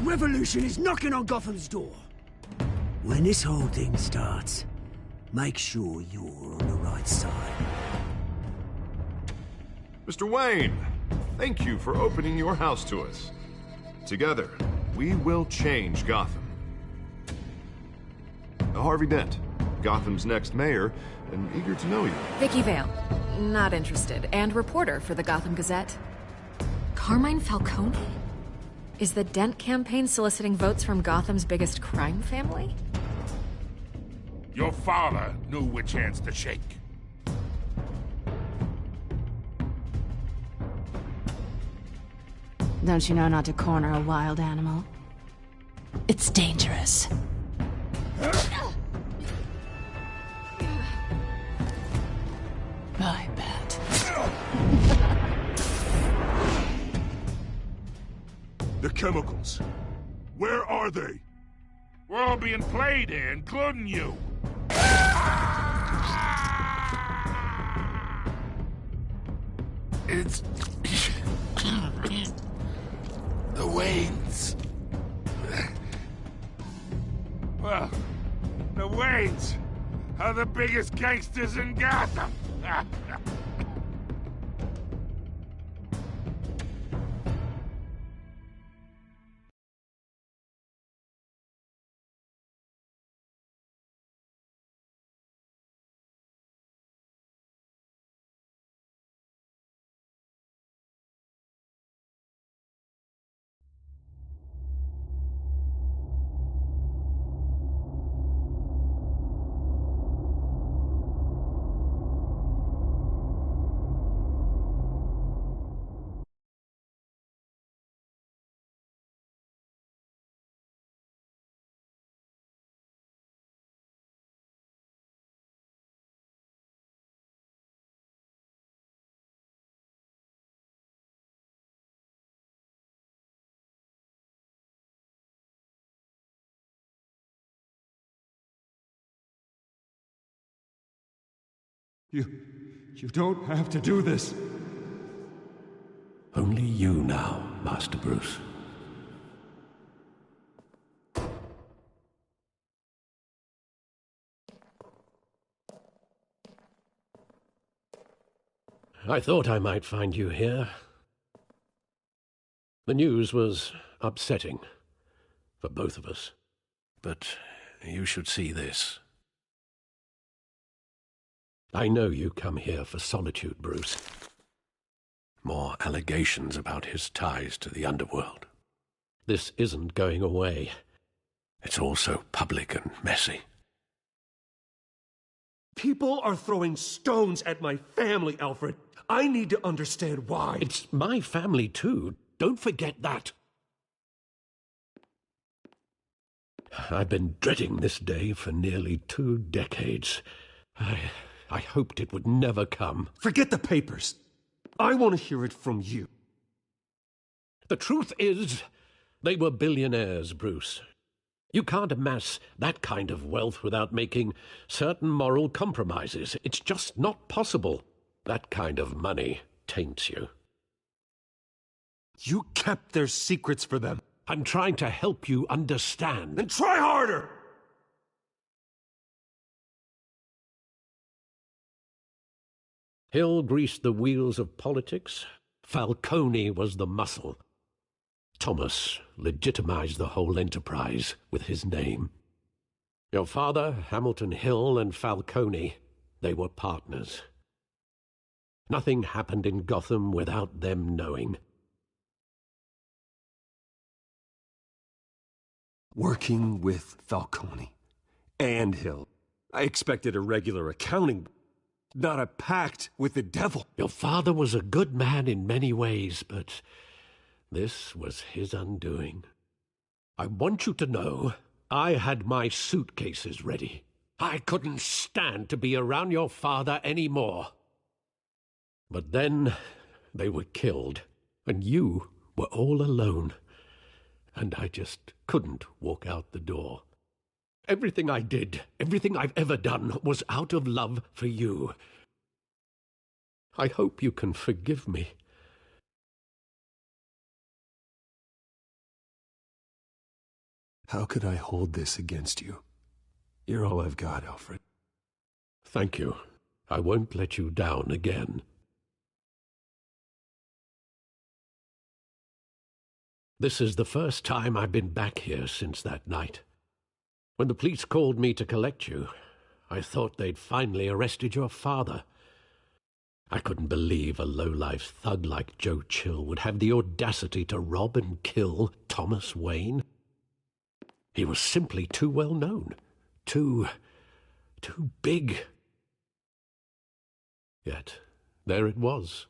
revolution is knocking on Gotham's door. When this whole thing starts, make sure you're on the right side. Mr. Wayne, thank you for opening your house to us. Together, we will change Gotham. Harvey Dent, Gotham's next mayor, and eager to know you. Vicky Vale, not interested, and reporter for the Gotham Gazette. Carmine Falcone? Is the Dent campaign soliciting votes from Gotham's biggest crime family? Your father knew which hands to shake. Don't you know not to corner a wild animal? It's dangerous. I bet. The chemicals. Where are they? We're all being played here, including you. It's... the Waynes. Well, the Waynes are the biggest gangsters in Gotham. You don't have to do this. Only you now, Master Bruce. I thought I might find you here. The news was upsetting for both of us. But you should see this. I know you come here for solitude, Bruce. More allegations about his ties to the underworld. This isn't going away. It's all so public and messy. People are throwing stones at my family, Alfred. I need to understand why. It's my family, too. Don't forget that. I've been dreading this day for nearly 2 decades. I hoped it would never come. Forget the papers. I want to hear it from you. The truth is, they were billionaires, Bruce. You can't amass that kind of wealth without making certain moral compromises. It's just not possible. That kind of money taints you. You kept their secrets for them. I'm trying to help you understand. Then try harder! Hill greased the wheels of politics. Falcone was the muscle. Thomas legitimized the whole enterprise with his name. Your father, Hamilton Hill, and Falcone, they were partners. Nothing happened in Gotham without them knowing. Working with Falcone and Hill. I expected a regular accounting, not a pact with the devil. Your father was a good man in many ways, but this was his undoing. I want you to know I had my suitcases ready. I couldn't stand to be around your father anymore. But then they were killed, and you were all alone. And I just couldn't walk out the door. Everything I did, everything I've ever done, was out of love for you. I hope you can forgive me. How could I hold this against you? You're all I've got, Alfred. Thank you. I won't let you down again. This is the first time I've been back here since that night. When the police called me to collect you, I thought they'd finally arrested your father. I couldn't believe a low-life thug like Joe Chill would have the audacity to rob and kill Thomas Wayne. He was simply too well known, too big. Yet, there it was.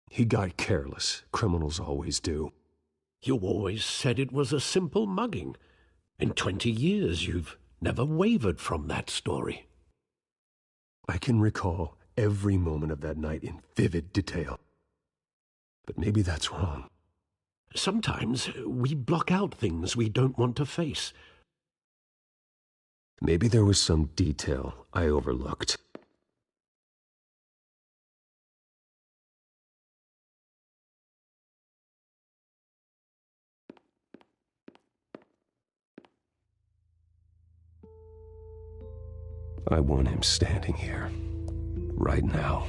He got careless. Criminals always do. You always said it was a simple mugging. In 20 years, you've never wavered from that story. I can recall every moment of that night in vivid detail. But maybe that's wrong. Sometimes we block out things we don't want to face. Maybe there was some detail I overlooked. I want him standing here, right now.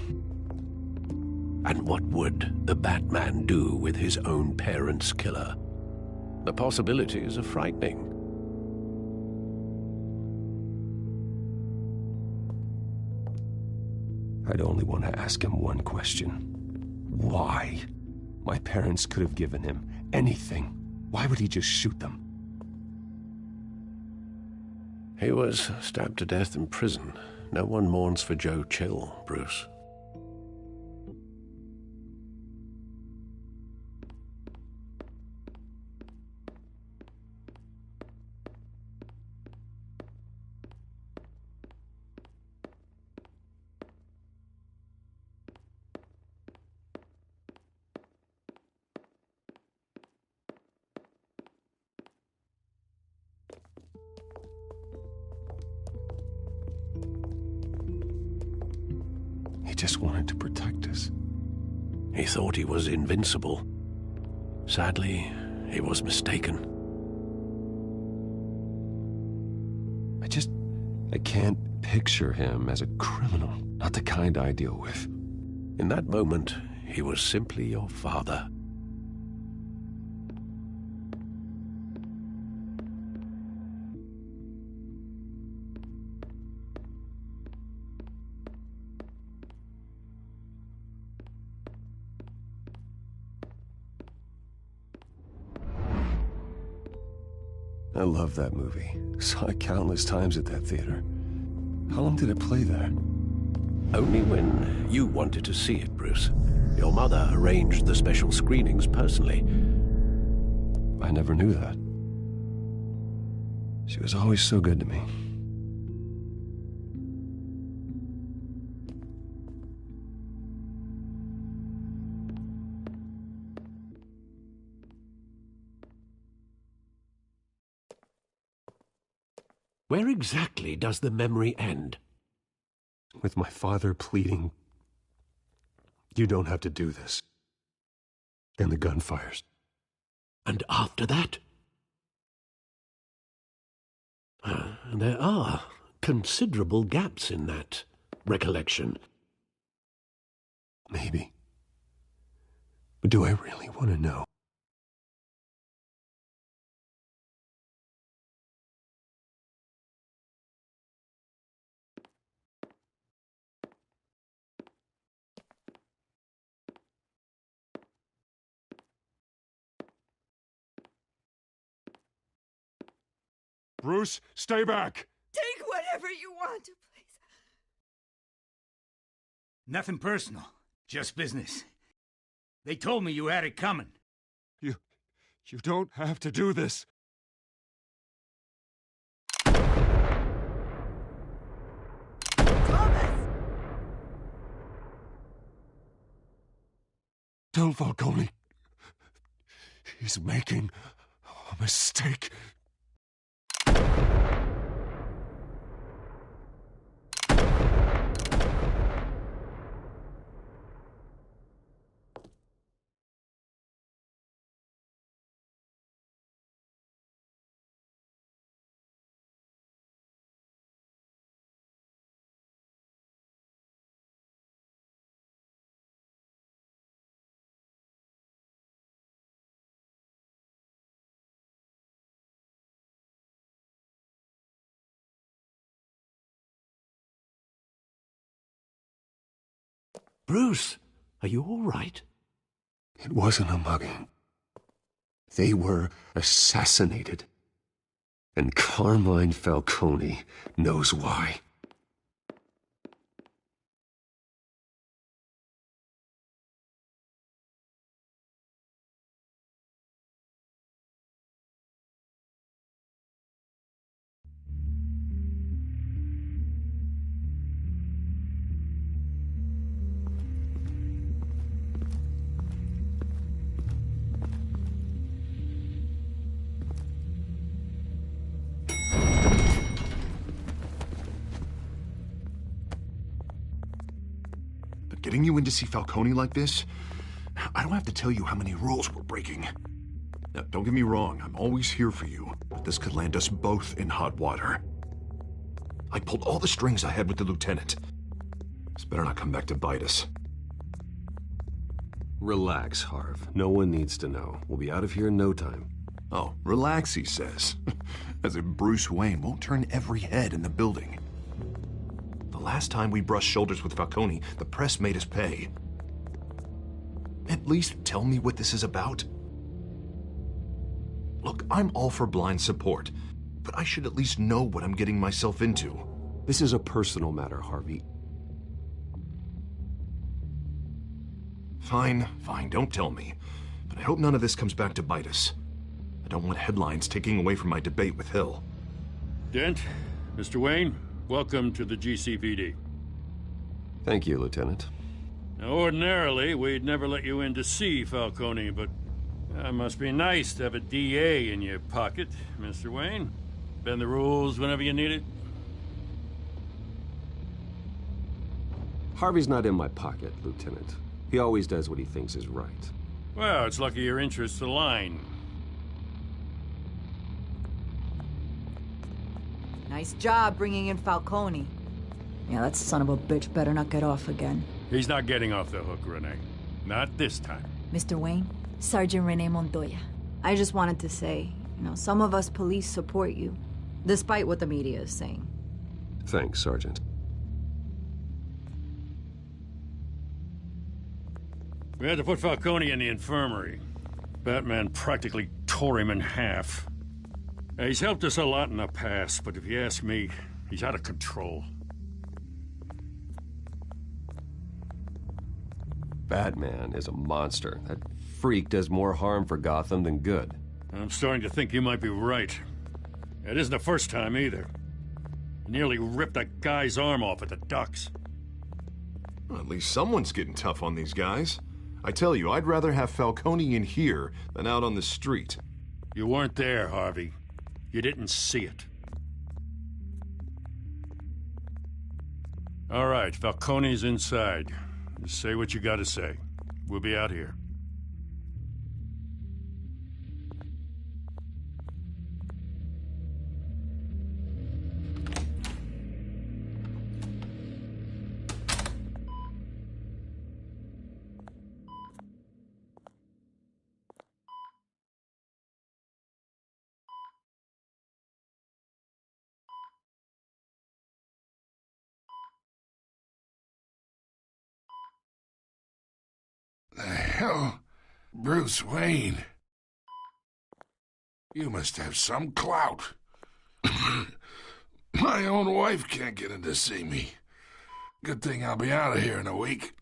And what would the Batman do with his own parents' killer? The possibilities are frightening. I'd only want to ask him one question. Why? My parents could have given him anything. Why would he just shoot them? He was stabbed to death in prison. No one mourns for Joe Chill, Bruce. He just wanted to protect us. He thought he was invincible. Sadly, he was mistaken. I can't picture him as a criminal, not the kind I deal with. In that moment, he was simply your father. I love that movie. Saw it countless times at that theater. How long did it play there? Only when you wanted to see it, Bruce. Your mother arranged the special screenings personally. I never knew that. She was always so good to me. Where exactly does the memory end? With my father pleading, "You don't have to do this." And the gun fires. And after that? There are considerable gaps in that recollection. Maybe. But do I really want to know? Bruce, stay back! Take whatever you want, please. Nothing personal, just business. They told me you had it coming. You don't have to do this. Thomas! Tell Falcone. He's making a mistake. Bruce, are you all right? It wasn't a mugging. They were assassinated. And Carmine Falcone knows why. Getting you in to see Falcone like this? I don't have to tell you how many rules we're breaking. Now, don't get me wrong, I'm always here for you, but this could land us both in hot water. I pulled all the strings I had with the lieutenant. This better not come back to bite us. Relax, Harv. No one needs to know. We'll be out of here in no time. Oh, relax, he says. As if Bruce Wayne won't turn every head in the building. The last time we brushed shoulders with Falcone, the press made us pay. At least tell me what this is about. Look, I'm all for blind support, but I should at least know what I'm getting myself into. This is a personal matter, Harvey. Fine, don't tell me. But I hope none of this comes back to bite us. I don't want headlines taking away from my debate with Hill. Dent, Mr. Wayne, welcome to the GCPD. Thank you, Lieutenant. Now, ordinarily, we'd never let you in to see Falcone, but it must be nice to have a DA in your pocket, Mr. Wayne. Bend the rules whenever you need it. Harvey's not in my pocket, Lieutenant. He always does what he thinks is right. Well, it's lucky your interests align. Nice job bringing in Falcone. Yeah, that son of a bitch better not get off again. He's not getting off the hook, Renee. Not this time. Mr. Wayne, Sergeant Renee Montoya. I just wanted to say, some of us police support you, despite what the media is saying. Thanks, Sergeant. We had to put Falcone in the infirmary. Batman practically tore him in half. He's helped us a lot in the past, but if you ask me, he's out of control. Batman is a monster. That freak does more harm for Gotham than good. I'm starting to think you might be right. It isn't the first time either. He nearly ripped a guy's arm off at the docks. Well, at least someone's getting tough on these guys. I tell you, I'd rather have Falcone in here than out on the street. You weren't there, Harvey. You didn't see it. All right, Falcone's inside. Just say what you gotta say. We'll be out here. The hell? Bruce Wayne? You must have some clout. My own wife can't get in to see me. Good thing I'll be out of here in a week.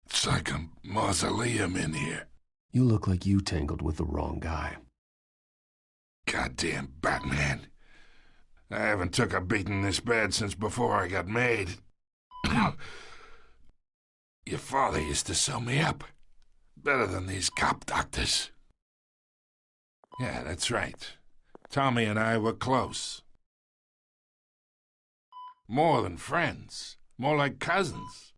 It's like a mausoleum in here. You look like you tangled with the wrong guy. Goddamn Batman. I haven't took a beating this bad since before I got made. Your father used to sew me up. Better than these cop doctors. Yeah, that's right. Tommy and I were close. More than friends. More like cousins.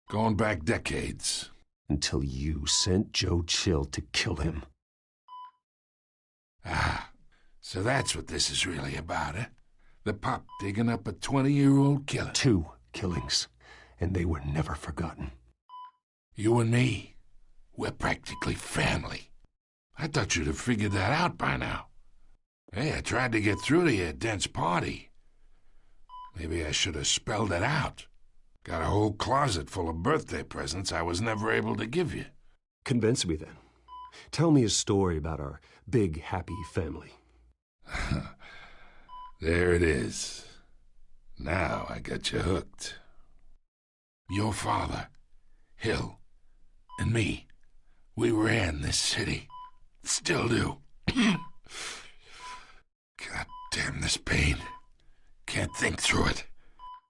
Going back decades. Until you sent Joe Chill to kill him. Ah, so that's what this is really about, eh? The pop digging up a 20-year-old killer. 2 killings. And they were never forgotten. You and me, we're practically family. I thought you'd have figured that out by now. Hey, I tried to get through to you at Dent's party. Maybe I should have spelled it out. Got a whole closet full of birthday presents I was never able to give you. Convince me then. Tell me a story about our big, happy family. There it is. Now I got you hooked. Your father, Hill, and me, we ran this city. Still do. God damn this pain. Can't think through it.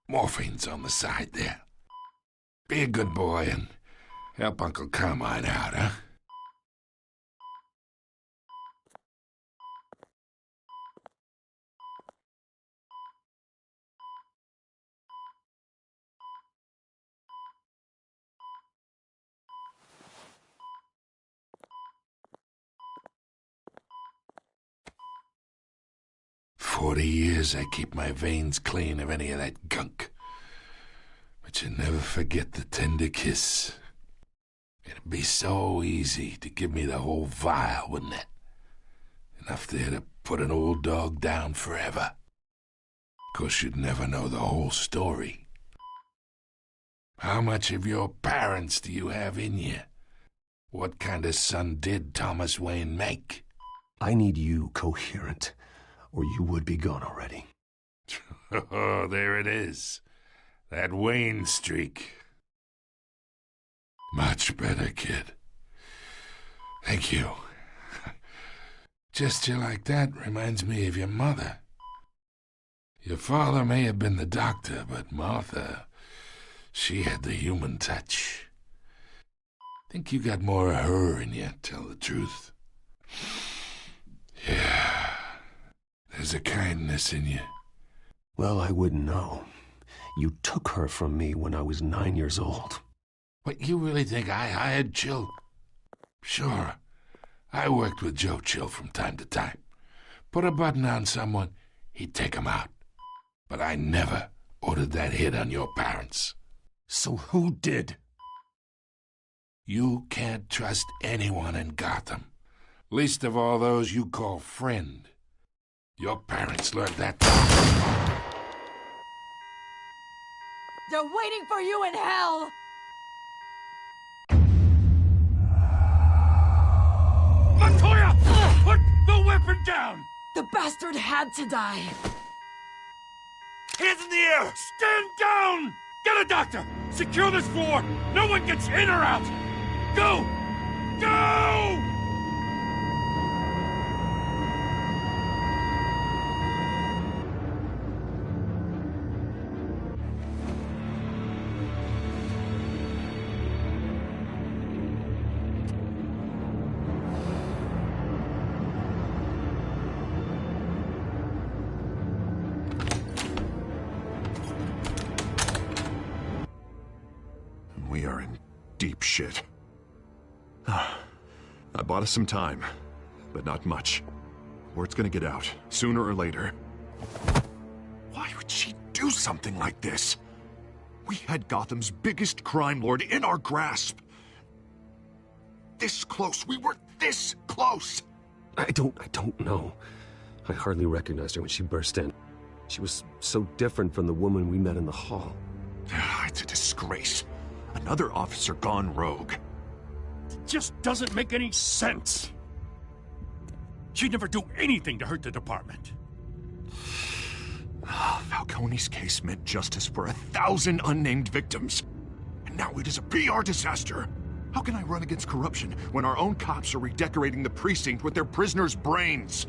Morphine's on the side there. Be a good boy and help Uncle Carmine out, huh? "40 years I keep my veins clean of any of that gunk. But you never forget the tender kiss. It'd be so easy to give me the whole vial, wouldn't it? Enough there to put an old dog down forever. 'Course you'd never know the whole story. How much of your parents do you have in you? What kind of son did Thomas Wayne make?" I need you coherent, or you would be gone already. Oh, there it is. That Wayne streak. Much better, kid. Thank you. Gesture like that reminds me of your mother. Your father may have been the doctor, but Martha, she had the human touch. Think you got more of her in you, tell the truth. Yeah, there's a kindness in you. Well, I wouldn't know. You took her from me when I was 9 years old. What, you really think I hired Chill? Sure, I worked with Joe Chill from time to time. Put a button on someone, he'd take him out. But I never ordered that hit on your parents. So who did? You can't trust anyone in Gotham. Least of all those you call friend. Your parents learned that. They're waiting for you in hell! Montoya! Put the weapon down! The bastard had to die. Hands in the air! Stand down! Get a doctor! Secure this floor! No one gets in or out! Go! Go! We are in deep shit. I bought us some time, but not much. Word's gonna get out, sooner or later. Why would she do something like this? We had Gotham's biggest crime lord in our grasp. This close. We were this close. I don't know. I hardly recognized her when she burst in. She was so different from the woman we met in the hall. It's a disgrace. Another officer gone rogue. It just doesn't make any sense. She'd never do anything to hurt the department. Falcone's case meant justice for 1,000 unnamed victims. And now it is a PR disaster. How can I run against corruption when our own cops are redecorating the precinct with their prisoners' brains?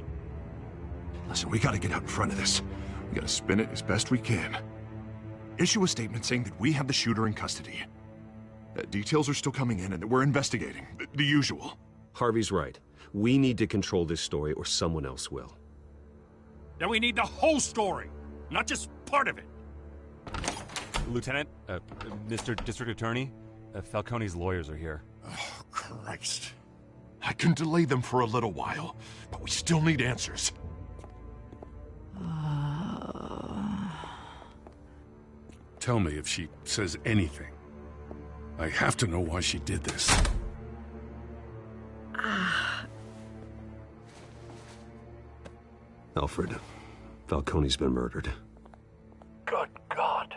Listen, we gotta get out in front of this. We gotta spin it as best we can. Issue a statement saying that we have the shooter in custody. Details are still coming in and that we're investigating. The usual. Harvey's right. We need to control this story or someone else will. Then we need the whole story, not just part of it. Lieutenant, Mr. District Attorney, Falcone's lawyers are here. Oh, Christ. I can delay them for a little while, but we still need answers. Tell me if she says anything. I have to know why she did this. Alfred, Falcone's been murdered. Good God.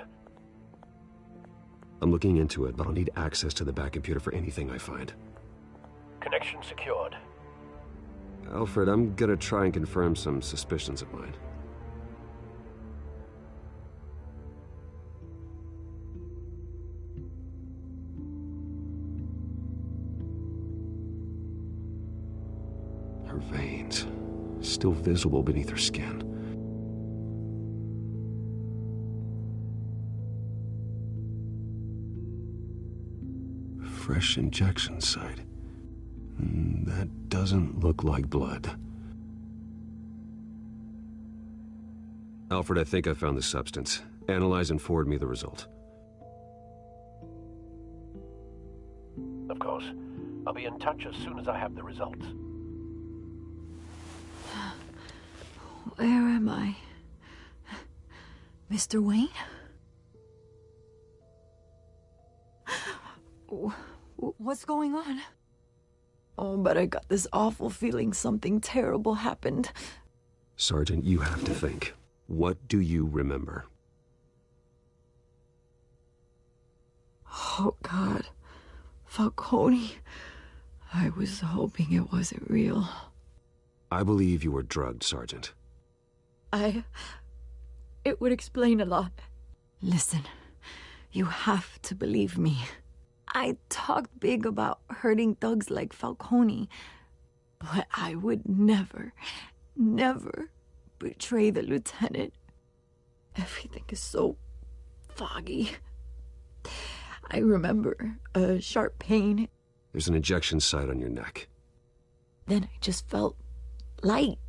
I'm looking into it, but I'll need access to the back computer for anything I find. Connection secured. Alfred, I'm gonna try and confirm some suspicions of mine. Her veins, still visible beneath her skin. Fresh injection site. That doesn't look like blood. Alfred, I think I found the substance. Analyze and forward me the result. Of course. I'll be in touch as soon as I have the results. Where am I? Mr. Wayne? What's going on? Oh, but I got this awful feeling something terrible happened. Sergeant, you have to think. What do you remember? Oh, God. Falcone. I was hoping it wasn't real. I believe you were drugged, Sergeant. It would explain a lot. Listen, you have to believe me. I talked big about hurting thugs like Falcone, but I would never, never betray the lieutenant. Everything is so foggy. I remember a sharp pain. There's an injection site on your neck. Then I just felt light,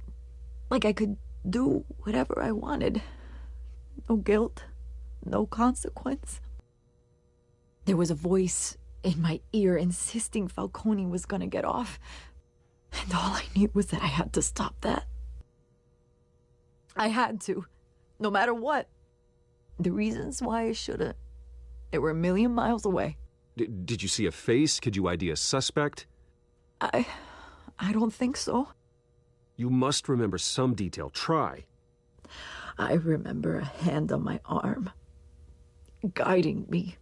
like I could do whatever I wanted. No guilt, no consequence. There was a voice in my ear insisting Falcone was gonna get off. And all I knew was that I had to stop that. I had to, no matter what. The reasons why I shouldn't, they were a million miles away. Did you see a face? Could you ID a suspect? I don't think so. You must remember some detail. Try. I remember a hand on my arm, guiding me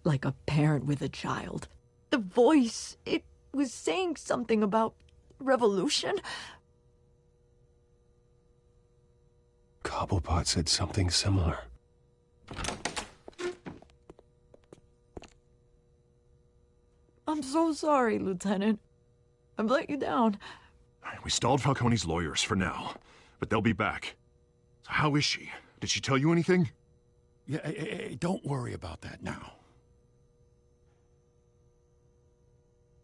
like a parent with a child. The voice, it was saying something about revolution. Cobblepot said something similar. I'm so sorry, Lieutenant. I've let you down. We stalled Falcone's lawyers for now, but they'll be back. So how is she? Did she tell you anything? Yeah, don't worry about that now.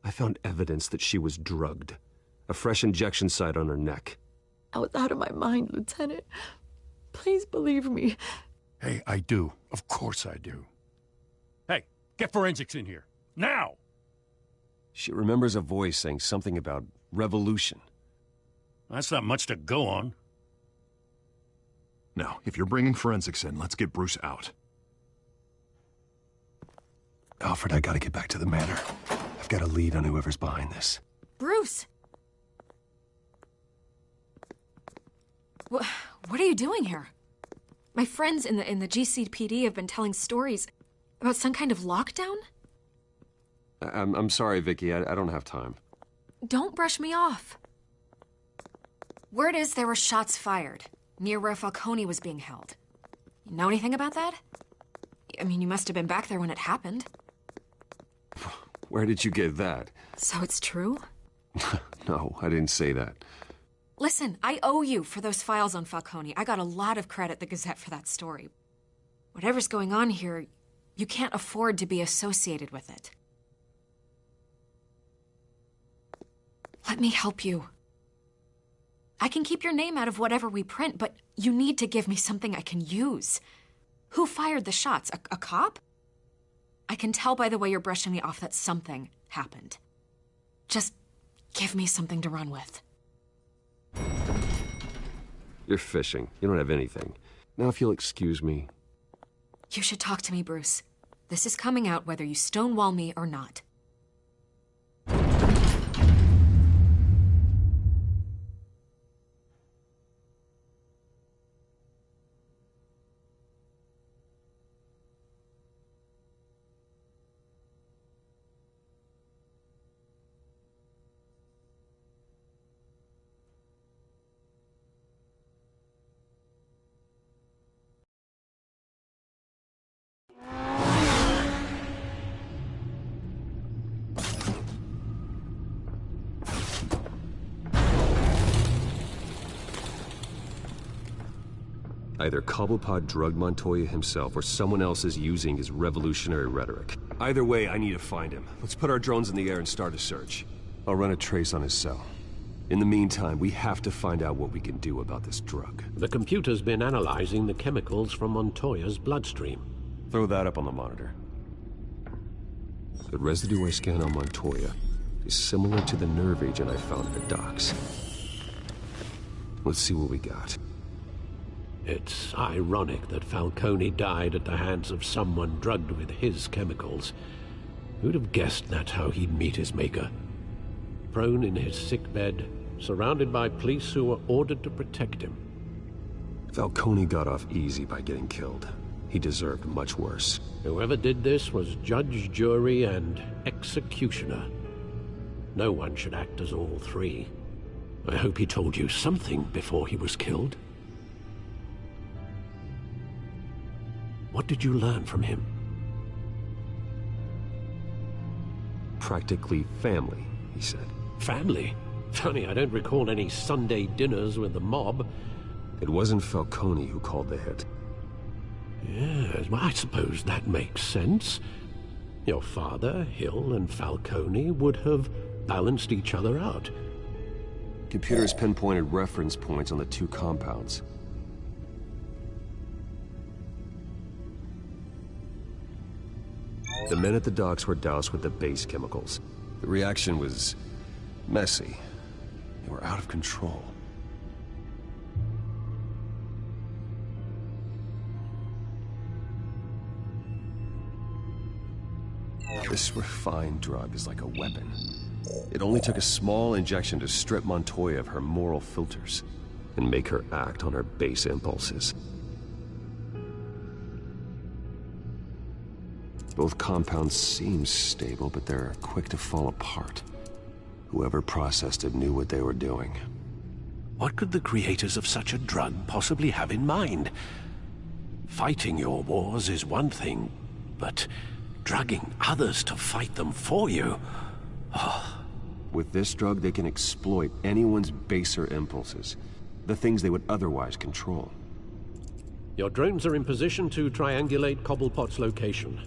I found evidence that she was drugged. A fresh injection site on her neck. I was out of my mind, Lieutenant. Please believe me. Hey, I do. Of course I do. Hey, get forensics in here. Now! She remembers a voice saying something about revolution. That's not much to go on. Now, if you're bringing forensics in, let's get Bruce out. Alfred, I gotta get back to the manor. I've got a lead on whoever's behind this. Bruce! What are you doing here? My friends in the GCPD have been telling stories about some kind of lockdown? I'm sorry, Vicky. I don't have time. Don't brush me off. Word is there were shots fired near where Falcone was being held. You know anything about that? I mean, you must have been back there when it happened. Where did you get that? So it's true? No, I didn't say that. Listen, I owe you for those files on Falcone. I got a lot of credit at the Gazette for that story. Whatever's going on here, you can't afford to be associated with it. Let me help you. I can keep your name out of whatever we print, but you need to give me something I can use. Who fired the shots? A cop? I can tell by the way you're brushing me off that something happened. Just give me something to run with. You're fishing. You don't have anything. Now, if you'll excuse me. You should talk to me, Bruce. This is coming out whether you stonewall me or not. Either Cobblepot drugged Montoya himself, or someone else is using his revolutionary rhetoric. Either way, I need to find him. Let's put our drones in the air and start a search. I'll run a trace on his cell. In the meantime, we have to find out what we can do about this drug. The computer's been analyzing the chemicals from Montoya's bloodstream. Throw that up on the monitor. The residue I scanned on Montoya is similar to the nerve agent I found at the docks. Let's see what we got. It's ironic that Falcone died at the hands of someone drugged with his chemicals. Who'd have guessed that's how he'd meet his maker? Prone in his sickbed, surrounded by police who were ordered to protect him. Falcone got off easy by getting killed. He deserved much worse. Whoever did this was judge, jury, and executioner. No one should act as all three. I hope he told you something before he was killed. What did you learn from him? Practically family, he said. Family? Funny, I don't recall any Sunday dinners with the mob. It wasn't Falcone who called the hit. Yes, well, I suppose that makes sense. Your father, Hill, and Falcone would have balanced each other out. Computers pinpointed reference points on the two compounds. The men at the docks were doused with the base chemicals. The reaction was messy. They were out of control. This refined drug is like a weapon. It only took a small injection to strip Montoya of her moral filters and make her act on her base impulses. Both compounds seem stable, but they're quick to fall apart. Whoever processed it knew what they were doing. What could the creators of such a drug possibly have in mind? Fighting your wars is one thing, but drugging others to fight them for you? Oh. With this drug, they can exploit anyone's baser impulses, the things they would otherwise control. Your drones are in position to triangulate Cobblepot's location.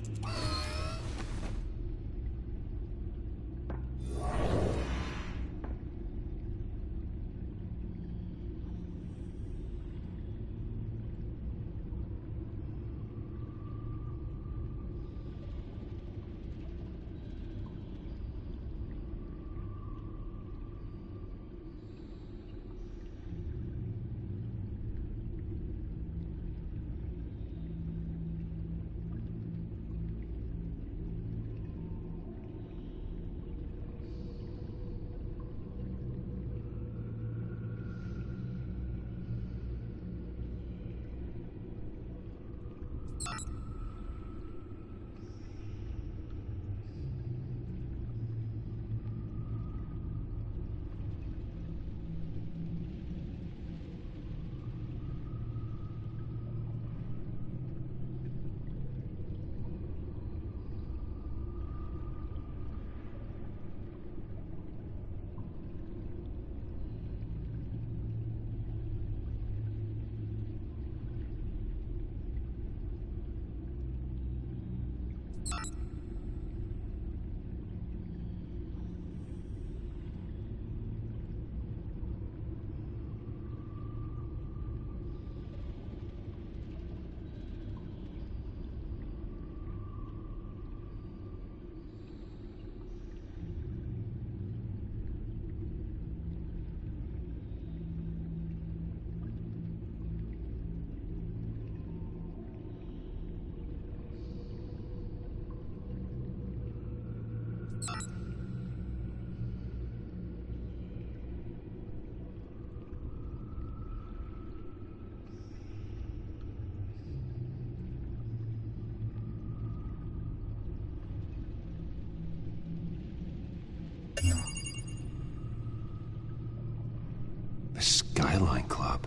The Skyline Club.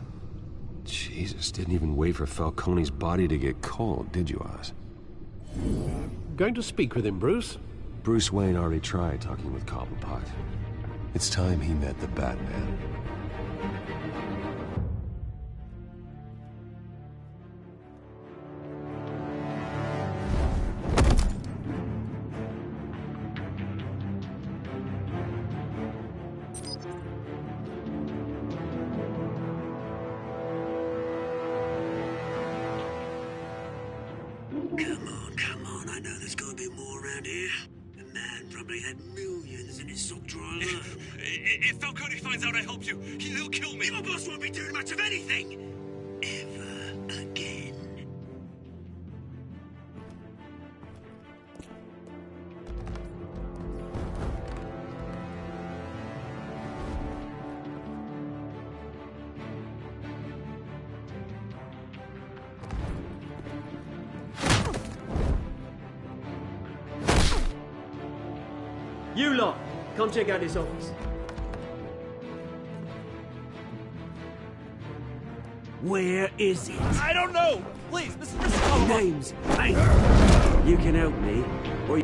Jesus, didn't even wait for Falcone's body to get cold, did you, Oz? Going to speak with him, Bruce? Bruce Wayne already tried talking with Cobblepot. It's time he met the Batman. around here. The man probably had millions in his sock drawer alone. If Falcone finds out I helped you, he'll kill me. Your boss won't be doing much of anything! Ever again. You lot, come check out this office. Where is it? I don't know! Please, Mr. Names. Hey! You can help me, or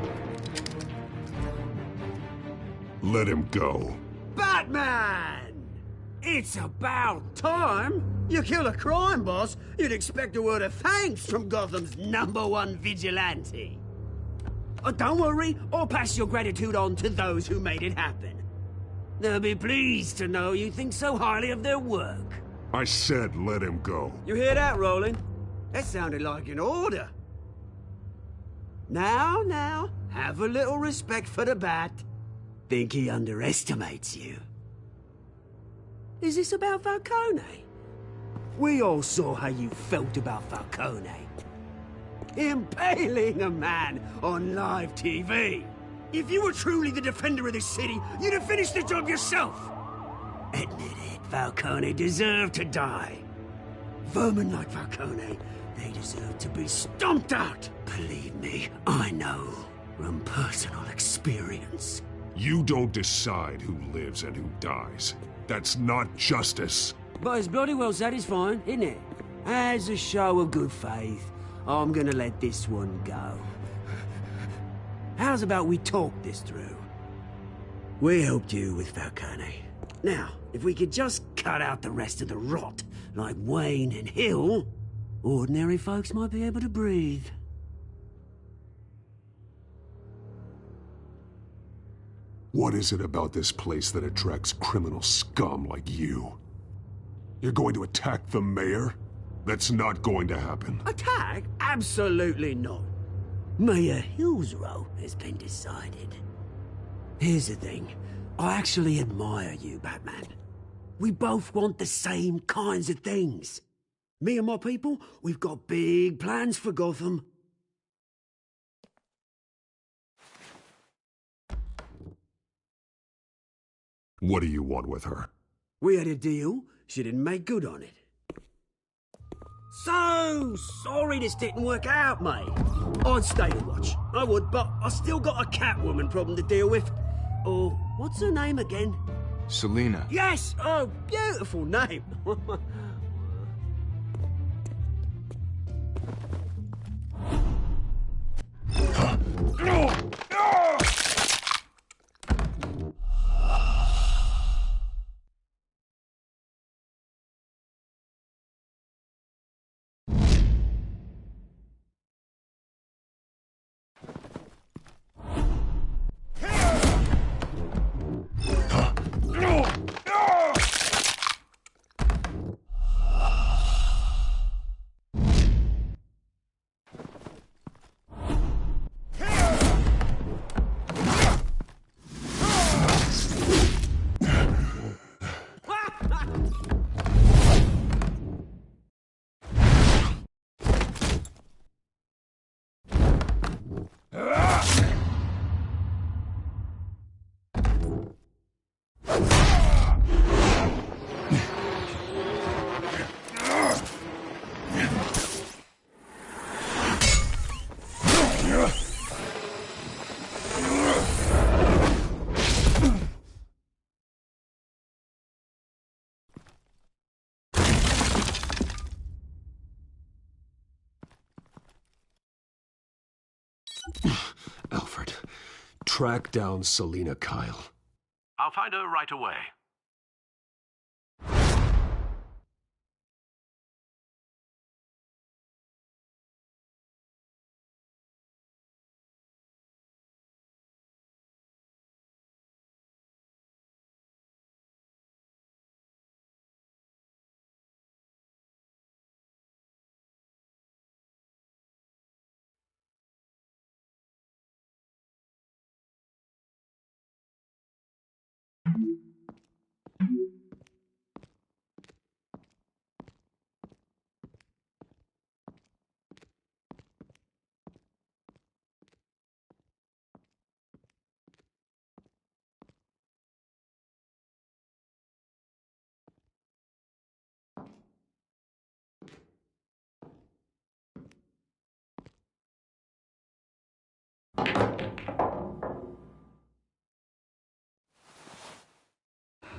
Let him go. Batman! It's about time! You kill a crime boss, you'd expect a word of thanks from Gotham's #1 vigilante. Oh, don't worry, I'll pass your gratitude on to those who made it happen. They'll be pleased to know you think so highly of their work. I said let him go. You hear that, Roland? That sounded like an order. Now, have a little respect for the Bat. Think he underestimates you. Is this about Falcone? We all saw how you felt about Falcone. Impaling a man on live TV. If you were truly the defender of this city, you'd have finished the job yourself. Admit it, Falcone deserved to die. Vermin like Falcone, they deserve to be stomped out. Believe me, I know from personal experience. You don't decide who lives and who dies. That's not justice. But it's bloody well satisfying, isn't it? As a show of good faith, I'm gonna let this one go. How's about we talk this through? We helped you with Falcone. Now, if we could just cut out the rest of the rot, like Wayne and Hill, ordinary folks might be able to breathe. What is it about this place that attracts criminal scum like you? You're going to attack the mayor? That's not going to happen. Attack? Absolutely not. Mayor Hill's role has been decided. Here's the thing. I actually admire you, Batman. We both want the same kinds of things. Me and my people, we've got big plans for Gotham. What do you want with her? We had a deal. She didn't make good on it. So sorry this didn't work out, mate. I'd stay to watch. I would, but I still got a Catwoman problem to deal with. Oh, what's her name again? Selina. Yes! Oh, beautiful name. Alfred, track down Selina Kyle. I'll find her right away.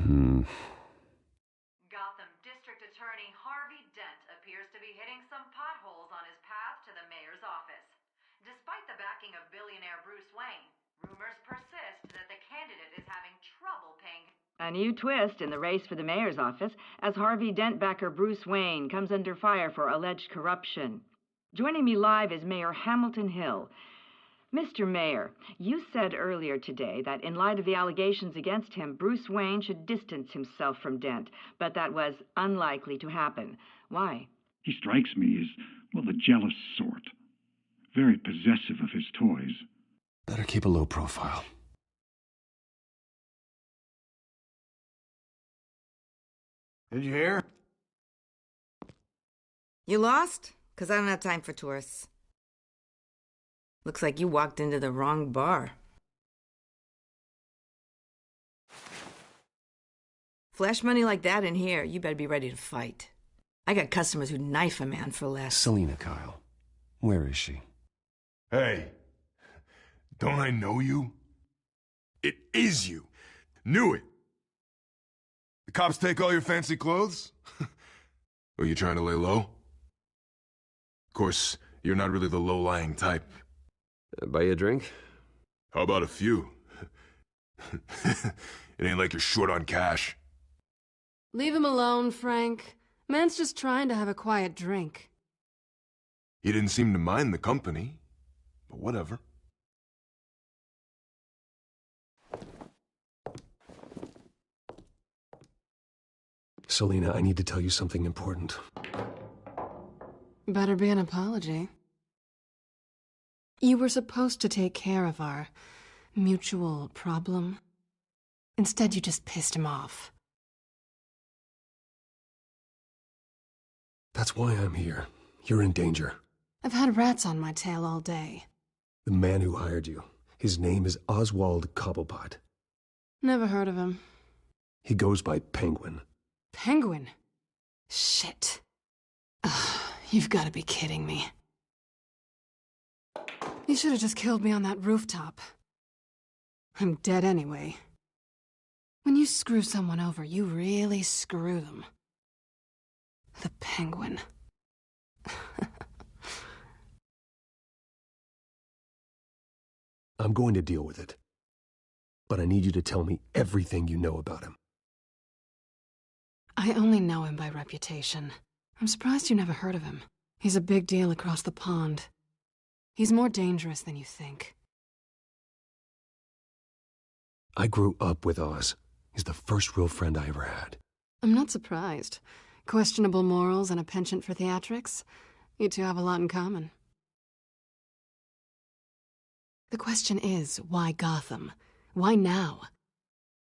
Gotham District Attorney Harvey Dent appears to be hitting some potholes on his path to the mayor's office. Despite the backing of billionaire Bruce Wayne, rumors persist that the candidate is having trouble paying. A new twist in the race for the mayor's office as Harvey Dent backer Bruce Wayne comes under fire for alleged corruption. Joining me live is Mayor Hamilton Hill. Mr. Mayor, you said earlier today that in light of the allegations against him, Bruce Wayne should distance himself from Dent, but that was unlikely to happen. Why? He strikes me as, well, the jealous sort. Very possessive of his toys. Better keep a low profile. Did you hear? You lost? 'Cause I don't have time for tourists. Looks like you walked into the wrong bar. Flash money like that in here, you better be ready to fight. I got customers who'd knife a man for less. Selina Kyle. Where is she? Hey, don't I know you? It is you. Knew it. The cops take all your fancy clothes? Are you trying to lay low? Of course, you're not really the low-lying type. Buy you a drink? How about a few? It ain't like you're short on cash. Leave him alone, Frank. Man's just trying to have a quiet drink. He didn't seem to mind the company, but whatever. Selina, I need to tell you something important. Better be an apology. You were supposed to take care of our mutual problem. Instead, you just pissed him off. That's why I'm here. You're in danger. I've had rats on my tail all day. The man who hired you, his name is Oswald Cobblepot. Never heard of him. He goes by Penguin. Penguin? Shit. Ugh, you've got to be kidding me. You should have just killed me on that rooftop. I'm dead anyway. When you screw someone over, you really screw them. The Penguin. I'm going to deal with it. But I need you to tell me everything you know about him. I only know him by reputation. I'm surprised you never heard of him. He's a big deal across the pond. He's more dangerous than you think. I grew up with Oz. He's the first real friend I ever had. I'm not surprised. Questionable morals and a penchant for theatrics. You two have a lot in common. The question is, why Gotham? Why now?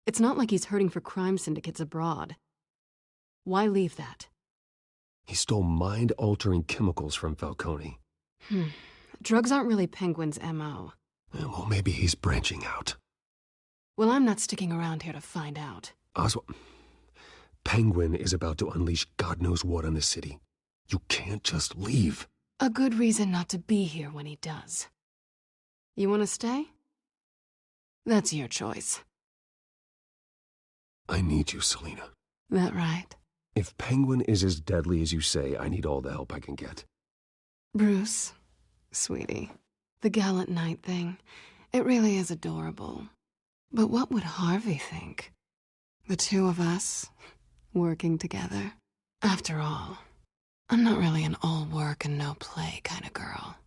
It's not like he's hurting for crime syndicates abroad. Why leave that? He stole mind-altering chemicals from Falcone. Drugs aren't really Penguin's M.O. Well, maybe he's branching out. Well, I'm not sticking around here to find out. Oswald, Penguin is about to unleash God knows what on the city. You can't just leave. A good reason not to be here when he does. You want to stay? That's your choice. I need you, Selina. That right? If Penguin is as deadly as you say, I need all the help I can get. Bruce, sweetie, the gallant knight thing, it really is adorable. But what would Harvey think? The two of us, working together? After all, I'm not really an all work and no play kind of girl.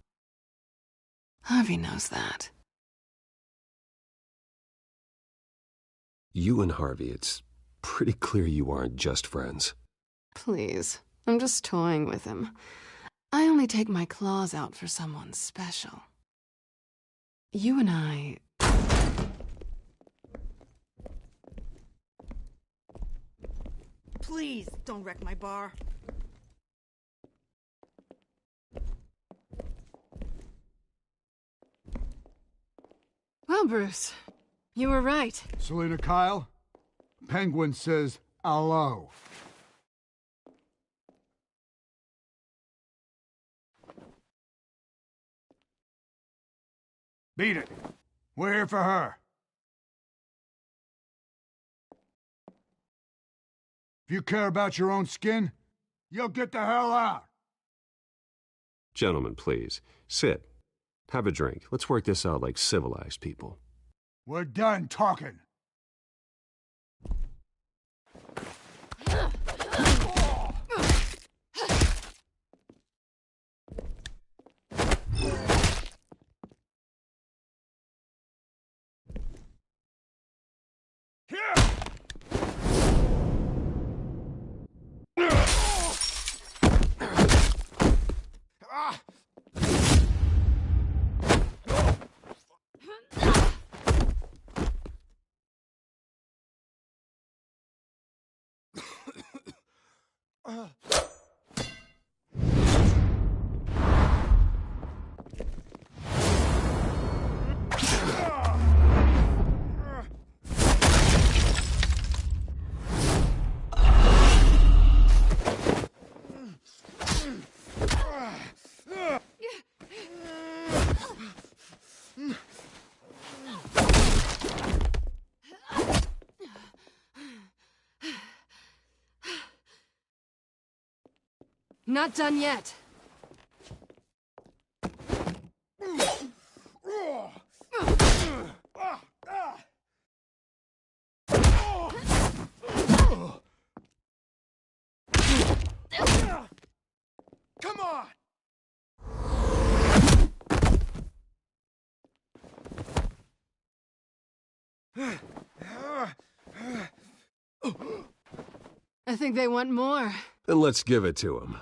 Harvey knows that. You and Harvey, it's pretty clear you aren't just friends. Please, I'm just toying with him. I only take my claws out for someone special. You and I... Please, don't wreck my bar. Well, Bruce, you were right. Selina Kyle, Penguin says hello. Beat it. We're here for her. If you care about your own skin, you'll get the hell out. Gentlemen, please. Sit. Have a drink. Let's work this out like civilized people. We're done talking. Not done yet. Come on! I think they want more. Then let's give it to them.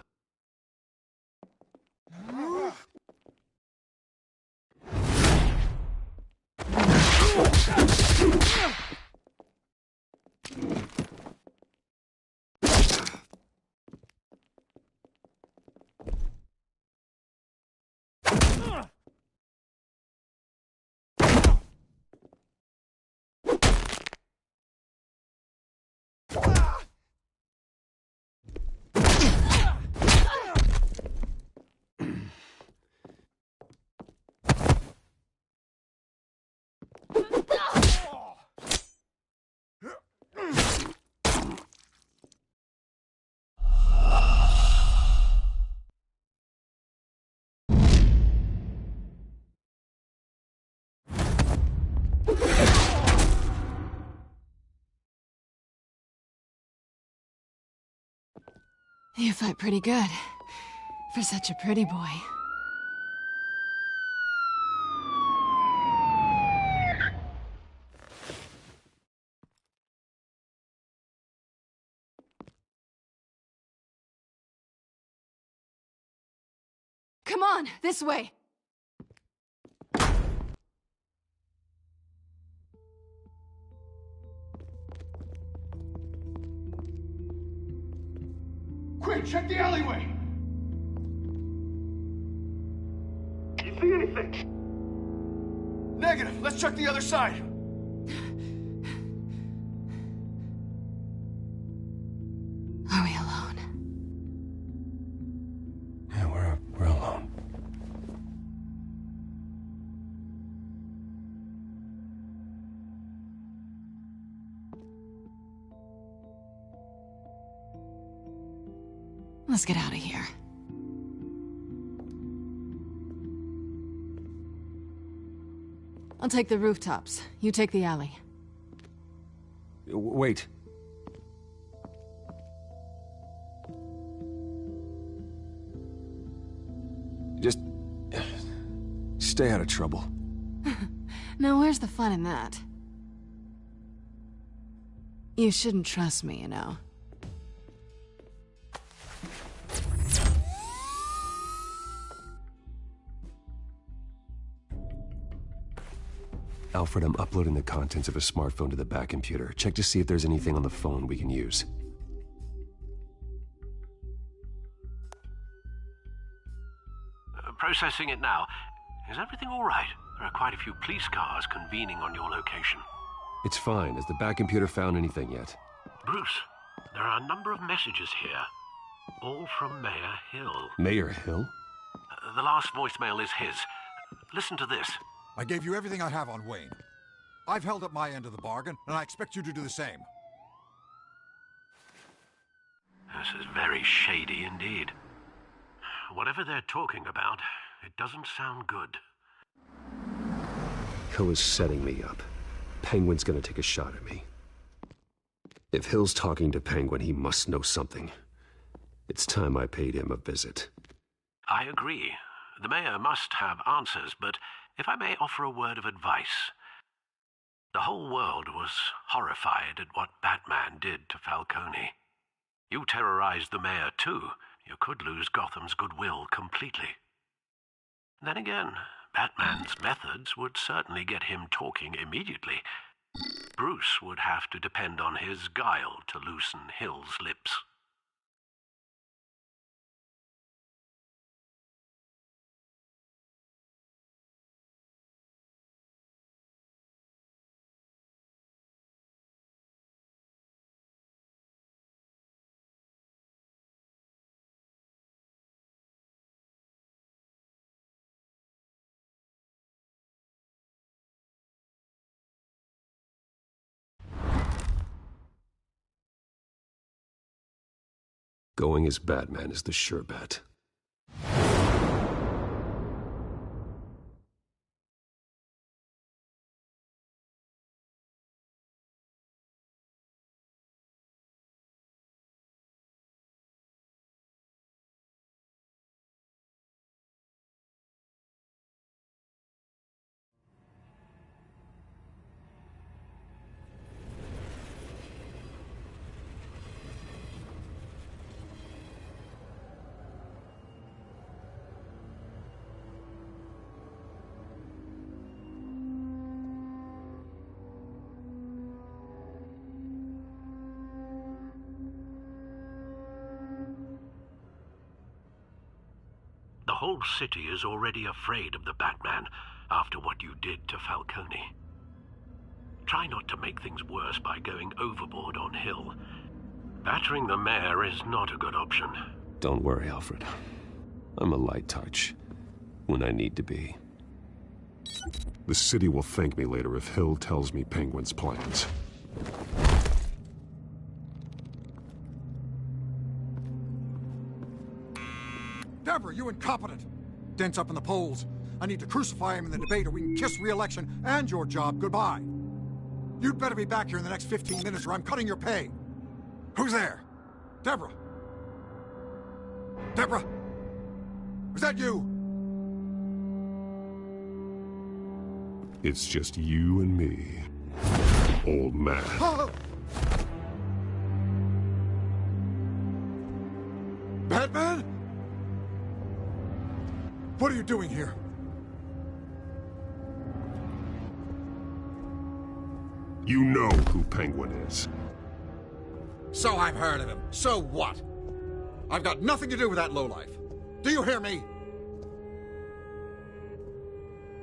You fight pretty good. For such a pretty boy. Come on, this way! Quick, check the alleyway! You see anything? Negative. Let's check the other side. Are we alone? Yeah, we're alone. Let's get out of here. I'll take the rooftops. You take the alley. Wait. Just stay out of trouble. Now, where's the fun in that? You shouldn't trust me, you know. Alfred, I'm uploading the contents of a smartphone to the back computer. Check to see if there's anything on the phone we can use. Processing it now. Is everything all right? There are quite a few police cars convening on your location. It's fine. Has the back computer found anything yet? Bruce, there are a number of messages here. All from Mayor Hill. Mayor Hill? The last voicemail is his. Listen to this. I gave you everything I have on Wayne. I've held up my end of the bargain, and I expect you to do the same. This is very shady indeed. Whatever they're talking about, it doesn't sound good. Hill is setting me up. Penguin's gonna take a shot at me. If Hill's talking to Penguin, he must know something. It's time I paid him a visit. I agree. The mayor must have answers, but if I may offer a word of advice. The whole world was horrified at what Batman did to Falcone. You terrorized the mayor too. You could lose Gotham's goodwill completely. Then again, Batman's methods would certainly get him talking immediately. Bruce would have to depend on his guile to loosen Hill's lips. Going as Batman is the sure bet. The whole city is already afraid of the Batman after what you did to Falcone. Try not to make things worse by going overboard on Hill. Battering the mayor is not a good option. Don't worry, Alfred. I'm a light touch when I need to be. The city will thank me later if Hill tells me Penguin's plans. Deborah, you incompetent! Dent's up in the polls. I need to crucify him in the debate or we can kiss re-election and your job goodbye. You'd better be back here in the next 15 minutes or I'm cutting your pay. Who's there? Deborah? Deborah? Was that you? It's just you and me, old man. Oh! Batman? What are you doing here? You know who Penguin is. So I've heard of him. So what? I've got nothing to do with that lowlife. Do you hear me?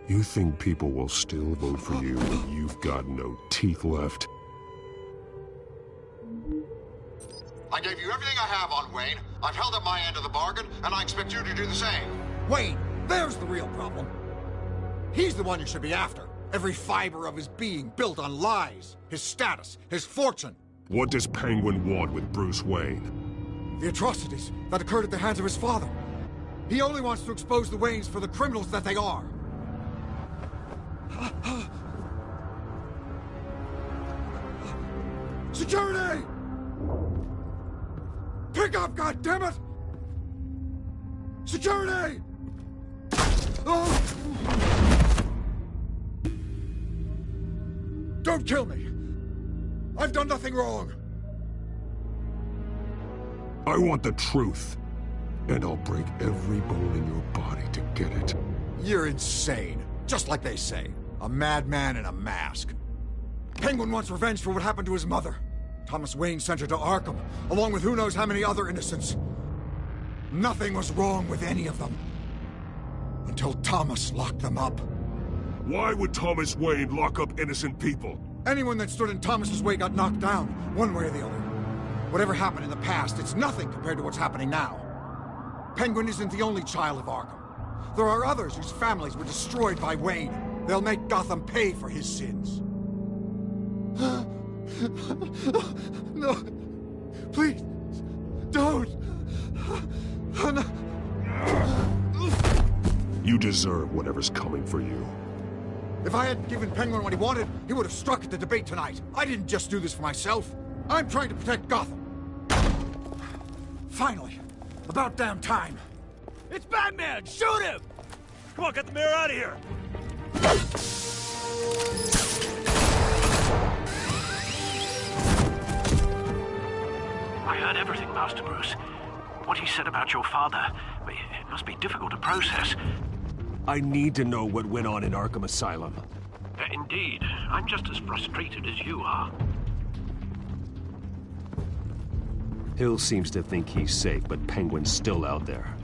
You think people will still vote for you when you've got no teeth left? I gave you everything I have on Wayne. I've held up my end of the bargain, and I expect you to do the same. Wayne, there's the real problem. He's the one you should be after. Every fiber of his being built on lies. His status, his fortune. What does Penguin want with Bruce Wayne? The atrocities that occurred at the hands of his father. He only wants to expose the Waynes for the criminals that they are. Security! Pick up, goddammit! Security! Oh! Don't kill me! I've done nothing wrong! I want the truth, and I'll break every bone in your body to get it. You're insane. Just like they say. A madman in a mask. Penguin wants revenge for what happened to his mother. Thomas Wayne sent her to Arkham, along with who knows how many other innocents. Nothing was wrong with any of them. Until Thomas locked them up. Why would Thomas Wayne lock up innocent people? Anyone that stood in Thomas's way got knocked down, one way or the other. Whatever happened in the past, it's nothing compared to what's happening now. Penguin isn't the only child of Arkham. There are others whose families were destroyed by Wayne. They'll make Gotham pay for his sins. No. Please, don't. deserve whatever's coming for you. If I hadn't given Penguin what he wanted, he would have struck at the debate tonight. I didn't just do this for myself. I'm trying to protect Gotham. Finally. About damn time. It's Batman! Shoot him! Come on, get the mayor out of here! I heard everything, Master Bruce. What he said about your father, it must be difficult to process. I need to know what went on in Arkham Asylum. Indeed. I'm just as frustrated as you are. Hill seems to think he's safe, but Penguin's still out there.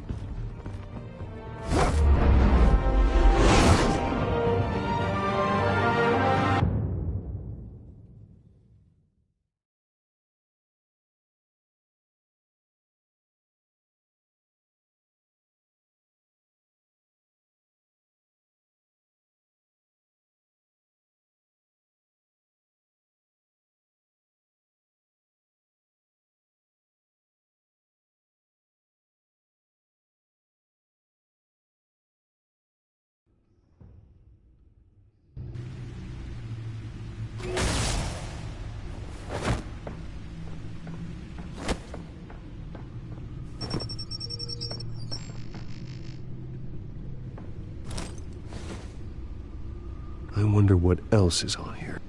I wonder what else is on here.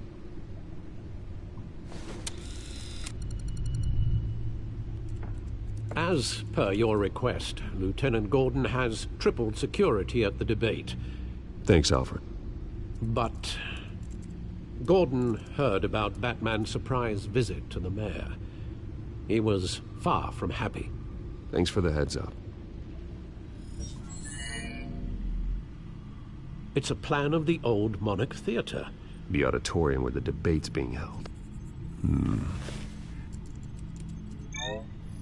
As per your request, Lieutenant Gordon has tripled security at the debate. Thanks, Alfred. But Gordon heard about Batman's surprise visit to the mayor. He was far from happy. Thanks for the heads up. It's a plan of the old Monarch Theater. The auditorium where the debate's being held.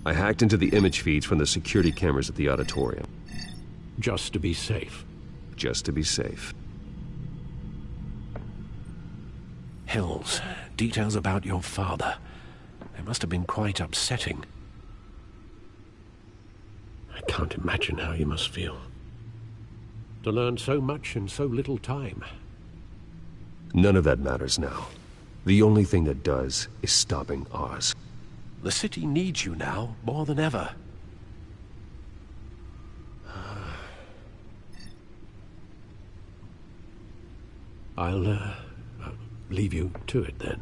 I hacked into the image feeds from the security cameras at the auditorium. Just to be safe. Just to be safe. Hills, details about your father. They must have been quite upsetting. I can't imagine how you must feel. To learn so much in so little time. None of that matters now. The only thing that does is stopping Oz. The city needs you now, more than ever. I'll leave you to it then.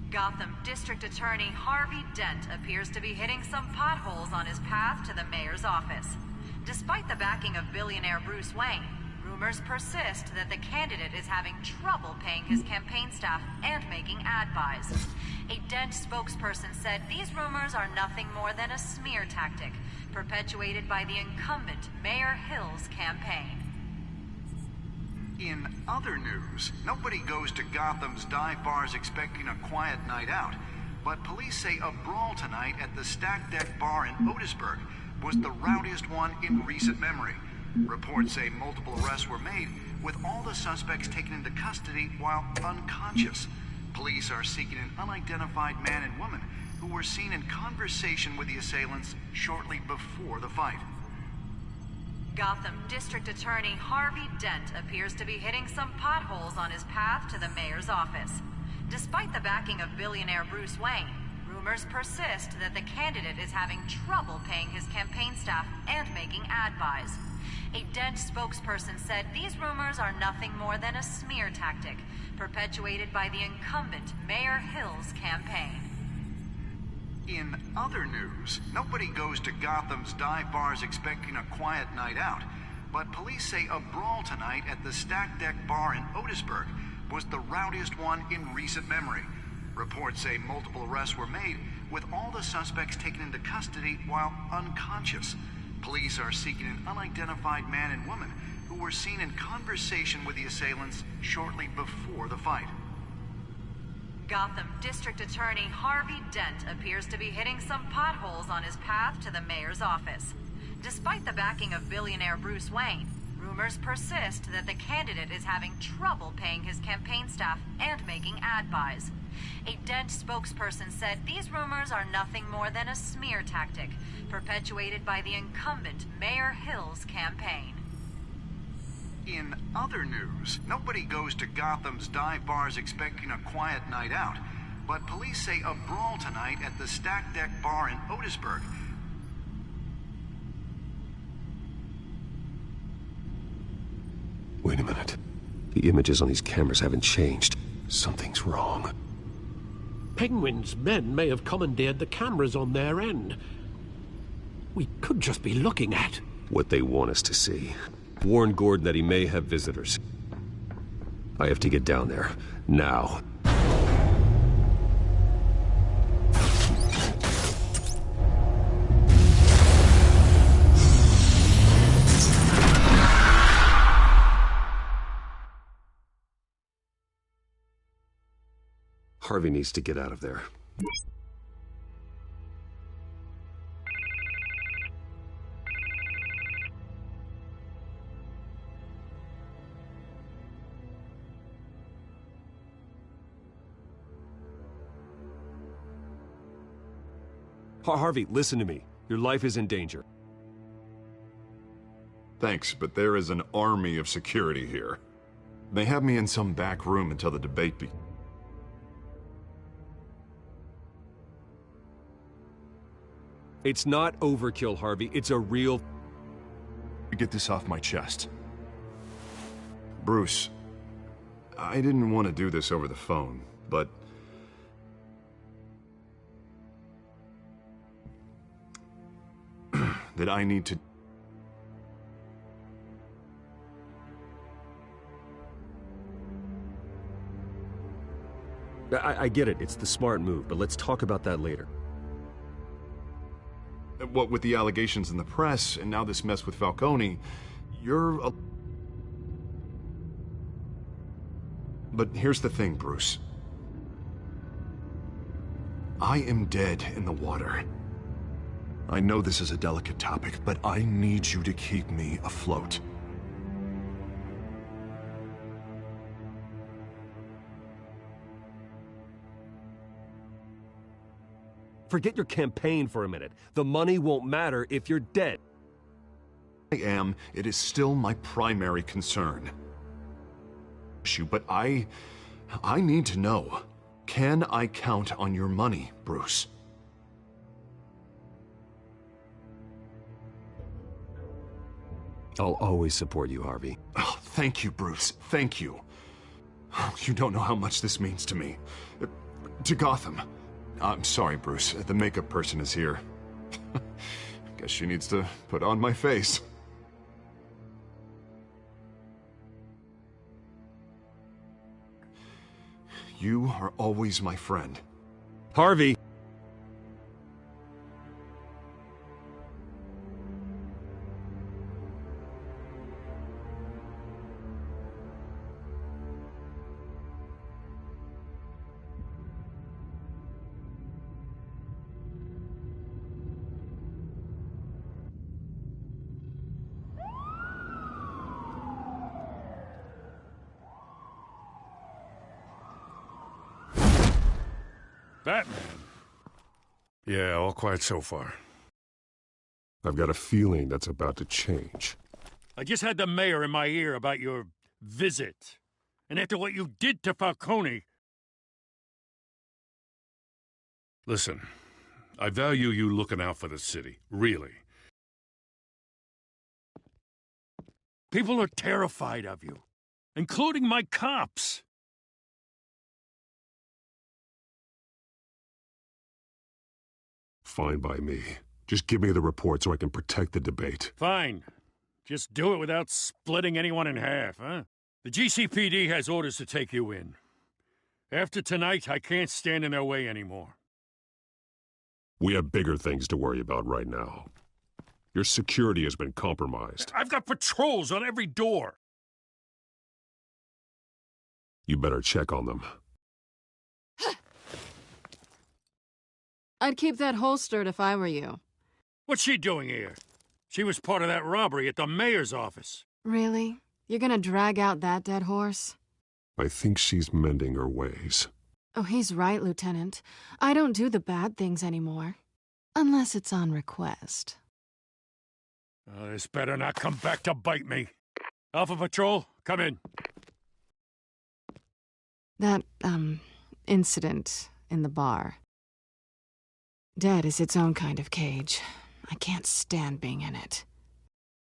Gotham District Attorney Harvey Dent appears to be hitting some potholes on his path to the mayor's office. Despite the backing of billionaire Bruce Wayne, rumors persist that the candidate is having trouble paying his campaign staff and making ad buys. A Dent spokesperson said these rumors are nothing more than a smear tactic, perpetuated by the incumbent Mayor Hill's campaign. In other news, nobody goes to Gotham's dive bars expecting a quiet night out, but police say a brawl tonight at the Stack Deck Bar in Otisburg was the rowdiest one in recent memory. Reports say multiple arrests were made, with all the suspects taken into custody while unconscious. Police are seeking an unidentified man and woman who were seen in conversation with the assailants shortly before the fight. Gotham District Attorney Harvey Dent appears to be hitting some potholes on his path to the mayor's office. Despite the backing of billionaire Bruce Wayne, rumors persist that the candidate is having trouble paying his campaign staff and making ad buys. A Dent spokesperson said these rumors are nothing more than a smear tactic, perpetuated by the incumbent Mayor Hill's campaign. In other news, nobody goes to Gotham's dive bars expecting a quiet night out, but police say a brawl tonight at the Stack Deck Bar in Otisburg was the rowdiest one in recent memory. Reports say multiple arrests were made, with all the suspects taken into custody while unconscious. Police are seeking an unidentified man and woman who were seen in conversation with the assailants shortly before the fight. Gotham District Attorney Harvey Dent appears to be hitting some potholes on his path to the mayor's office. Despite the backing of billionaire Bruce Wayne, rumors persist that the candidate is having trouble paying his campaign staff and making ad buys. A Dent spokesperson said these rumors are nothing more than a smear tactic perpetuated by the incumbent Mayor Hill's campaign. In other news, nobody goes to Gotham's dive bars expecting a quiet night out, but police say a brawl tonight at the Stack Deck Bar in Otisburg. Wait a minute. The images on these cameras haven't changed. Something's wrong. Penguin's men may have commandeered the cameras on their end. We could just be looking at what they want us to see. Warn Gordon that he may have visitors. I have to get down there. Now. Harvey needs to get out of there. Harvey, listen to me. Your life is in danger. Thanks, but there is an army of security here. They have me in some back room until the debate begins. It's not overkill, Harvey. It's a real... Get this off my chest. Bruce, I didn't want to do this over the phone, but... that I need to... I get it. It's the smart move, but let's talk about that later. What with the allegations in the press, and now this mess with Falcone, you're a... But here's the thing, Bruce. I am dead in the water. I know this is a delicate topic, but I need you to keep me afloat. Forget your campaign for a minute. The money won't matter if you're dead. I am. It is still my primary concern. But I need to know. Can I count on your money, Bruce? I'll always support you, Harvey. Oh, thank you, Bruce. Thank you. You don't know how much this means to me. To Gotham. I'm sorry, Bruce. The makeup person is here. Guess she needs to put on my face. You are always my friend. Harvey! Batman? Yeah, all quiet so far. I've got a feeling that's about to change. I just had the mayor in my ear about your visit. And after what you did to Falcone... Listen, I value you looking out for the city, really. People are terrified of you, including my cops. Fine by me. Just give me the report so I can protect the debate. Fine. Just do it without splitting anyone in half, huh? The GCPD has orders to take you in. After tonight, I can't stand in their way anymore. We have bigger things to worry about right now. Your security has been compromised. I've got patrols on every door. You better check on them. I'd keep that holstered if I were you. What's she doing here? She was part of that robbery at the mayor's office. Really? You're gonna drag out that dead horse? I think she's mending her ways. Oh, he's right, Lieutenant. I don't do the bad things anymore. Unless it's on request. This better not come back to bite me. Alpha Patrol, come in. That, incident in the bar. Dead is its own kind of cage. I can't stand being in it.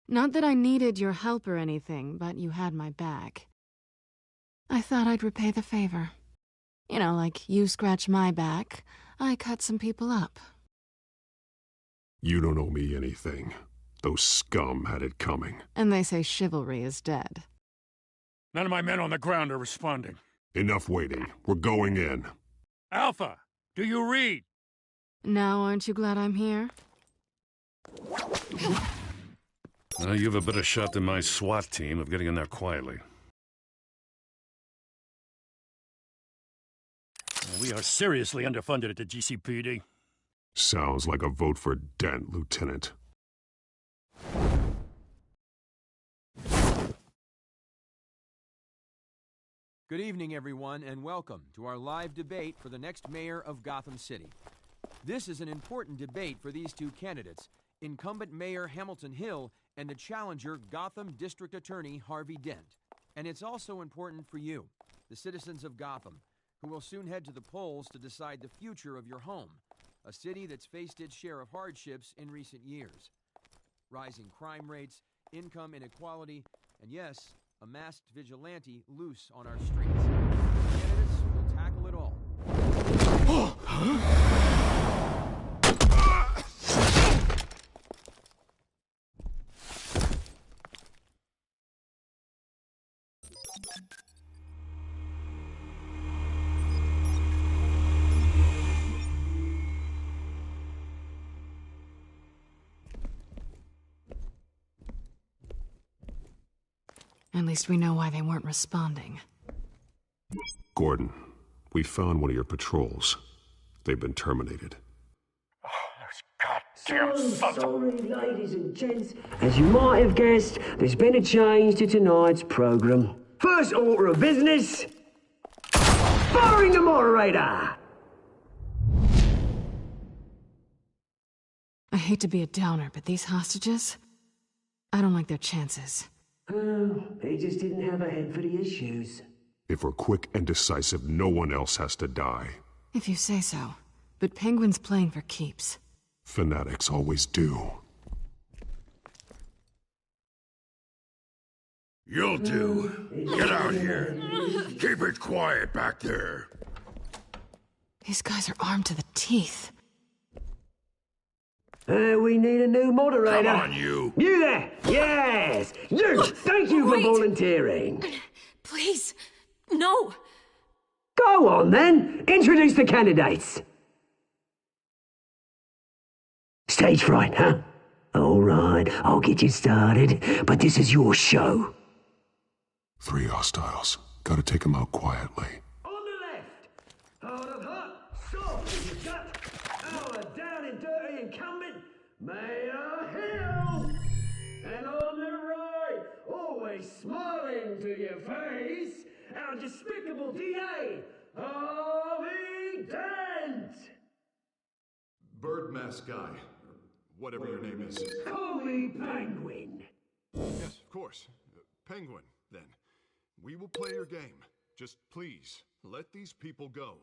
Not that I needed your help or anything, but you had my back. I thought I'd repay the favor. You know, like you scratch my back, I cut some people up. You don't owe me anything. Those scum had it coming. And they say chivalry is dead. None of my men on the ground are responding. Enough waiting. We're going in. Alpha, do you read? Now aren't you glad I'm here? You have a better shot than my SWAT team of getting in there quietly. We are seriously underfunded at the GCPD. Sounds like a vote for Dent, Lieutenant. Good evening, everyone, and welcome to our live debate for the next mayor of Gotham City. This is an important debate for these two candidates, incumbent Mayor Hamilton Hill and the challenger Gotham District Attorney Harvey Dent. And it's also important for you, the citizens of Gotham, who will soon head to the polls to decide the future of your home, a city that's faced its share of hardships in recent years. Rising crime rates, income inequality, and yes, a masked vigilante loose on our streets. The candidates will tackle it all. At least we know why they weren't responding. Gordon, we found one of your patrols. They've been terminated. Sorry, ladies and gents. As you might have guessed, there's been a change to tonight's programme. First order of business, firing the moderator! I hate to be a downer, but these hostages, I don't like their chances. Oh, they just didn't have a head for the issues. If we're quick and decisive, no one else has to die. If you say so. But Penguin's playing for keeps. Fanatics always do. You'll do. Get out here. Keep it quiet back there. These guys are armed to the teeth. We need a new moderator. Come on, you. You there! Yes! You! Thank you for volunteering. Please, no. Go on, then. Introduce the candidates. Stage fright, huh? All right, I'll get you started, but this is your show. 3 hostiles. Gotta take them out quietly. On the left, hard of heart, soft as your gut, our down and dirty incumbent, Mayor Hill. And on the right, always smiling to your face, our despicable DA, Harvey Dent. Bird mask guy. Whatever your name is. Call me Penguin. Yes, of course. Penguin, then. We will play your game. Just please, let these people go.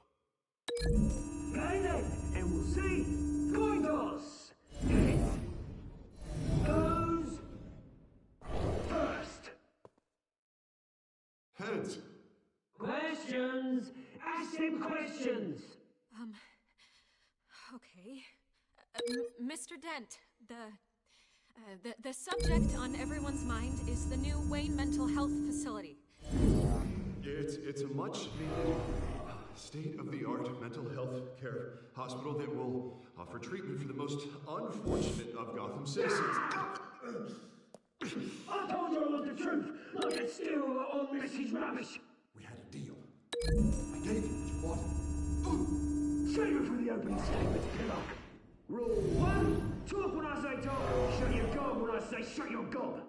Play then, and we'll see. Coin toss. Heads. Goes first. Heads. Questions. Ask them questions. Okay. Mr. Dent, the subject on everyone's mind is the new Wayne Mental Health Facility. It's a much-needed, state-of-the-art mental health care hospital that will offer treatment for the most unfortunate of Gotham citizens. I told you all the truth. Look at still on Mrs. Rubbish. We had a deal. I gave you what you wanted. Save it for the opening statement, Pillock. Rule 1, talk when I say talk, shut your gob when I say shut your gob.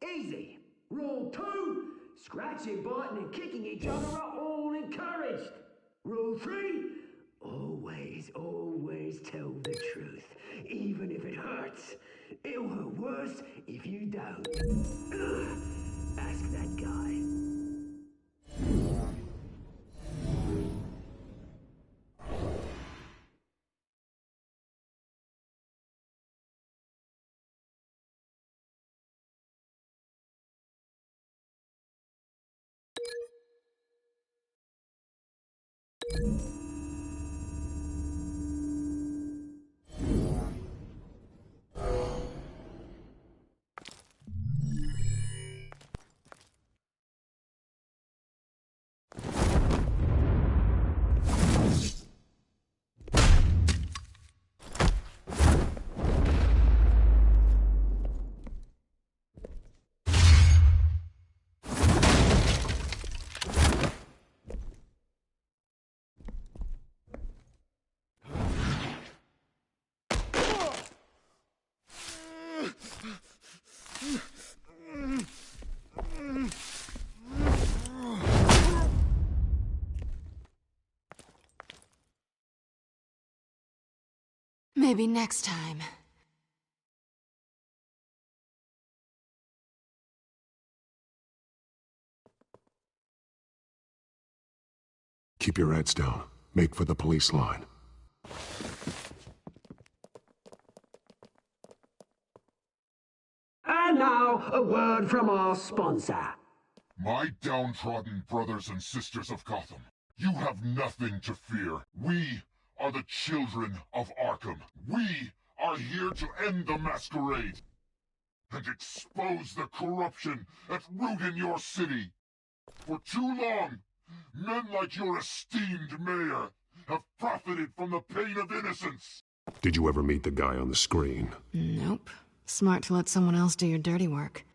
Easy. Rule 2, scratching, biting and kicking each other are all encouraged. Rule 3, always tell the truth, even if it hurts. It'll hurt worse if you don't. Ask that guy. Maybe next time. Keep your heads down. Make for the police line. And now, a word from our sponsor. My downtrodden brothers and sisters of Gotham, you have nothing to fear. We are the children of Arkham. We are here to end the masquerade and expose the corruption at root in your city. For too long, men like your esteemed mayor have profited from the pain of innocence. Did you ever meet the guy on the screen? Nope. Smart to let someone else do your dirty work.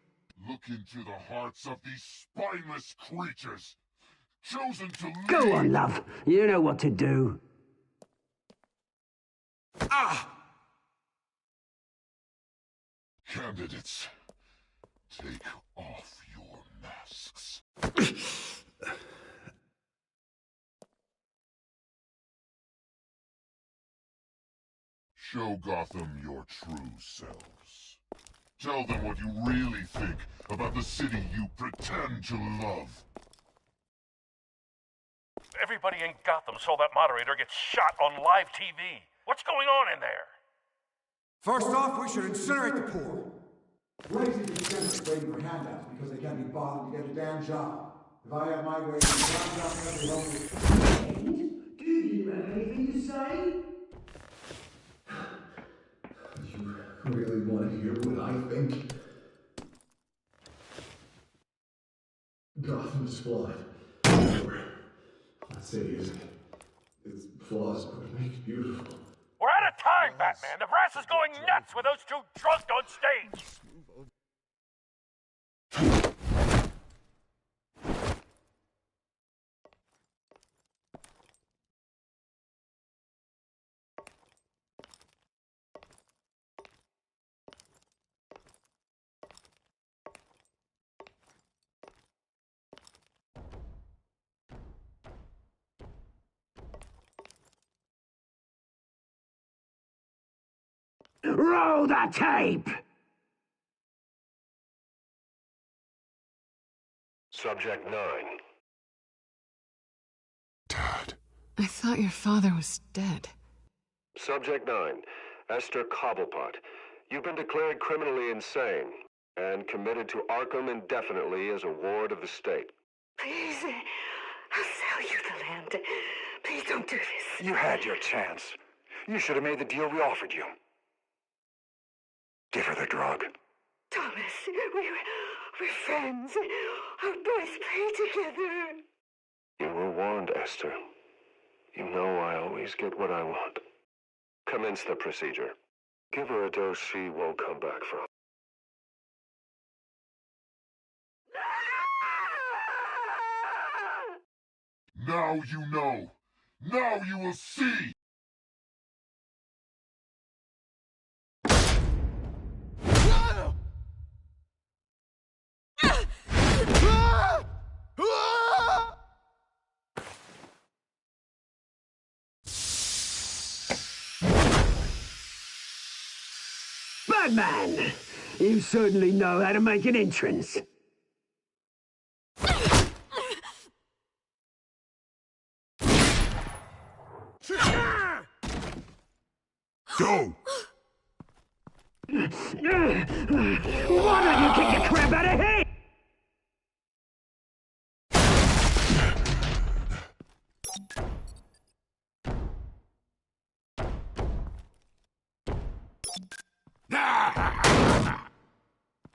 Look into the hearts of these spineless creatures, chosen to lead... Go on, love. You know what to do. Ah! Candidates, take off your masks. Show Gotham your true selves. Tell them what you really think about the city you pretend to love. Everybody in Gotham saw that moderator get shot on live TV. What's going on in there? First off, we should incinerate the poor. Raising the expenses waiting for handouts because they can't be bothered to get a damn job. If I had my way, I'd Do you have anything to say? You really want to hear what I think? Gotham's flawed. That city isn't. Its flaws are what make it beautiful. We're out of time, Batman! The brass is going nuts with those two drunks on stage! Roll the tape! Subject 9. Dad. I thought your father was dead. Subject 9. Esther Cobblepot. You've been declared criminally insane and committed to Arkham indefinitely as a ward of the state. Please, I'll sell you the land. Please don't do this. You had your chance. You should have made the deal we offered you. Give her the drug. Thomas, we're friends. Our boys play together. You were warned, Esther. You know I always get what I want. Commence the procedure. Give her a dose she won't come back from. Now you know. Now you will see. Batman! You certainly know how to make an entrance. Go! Why don't you kick the crap out of him?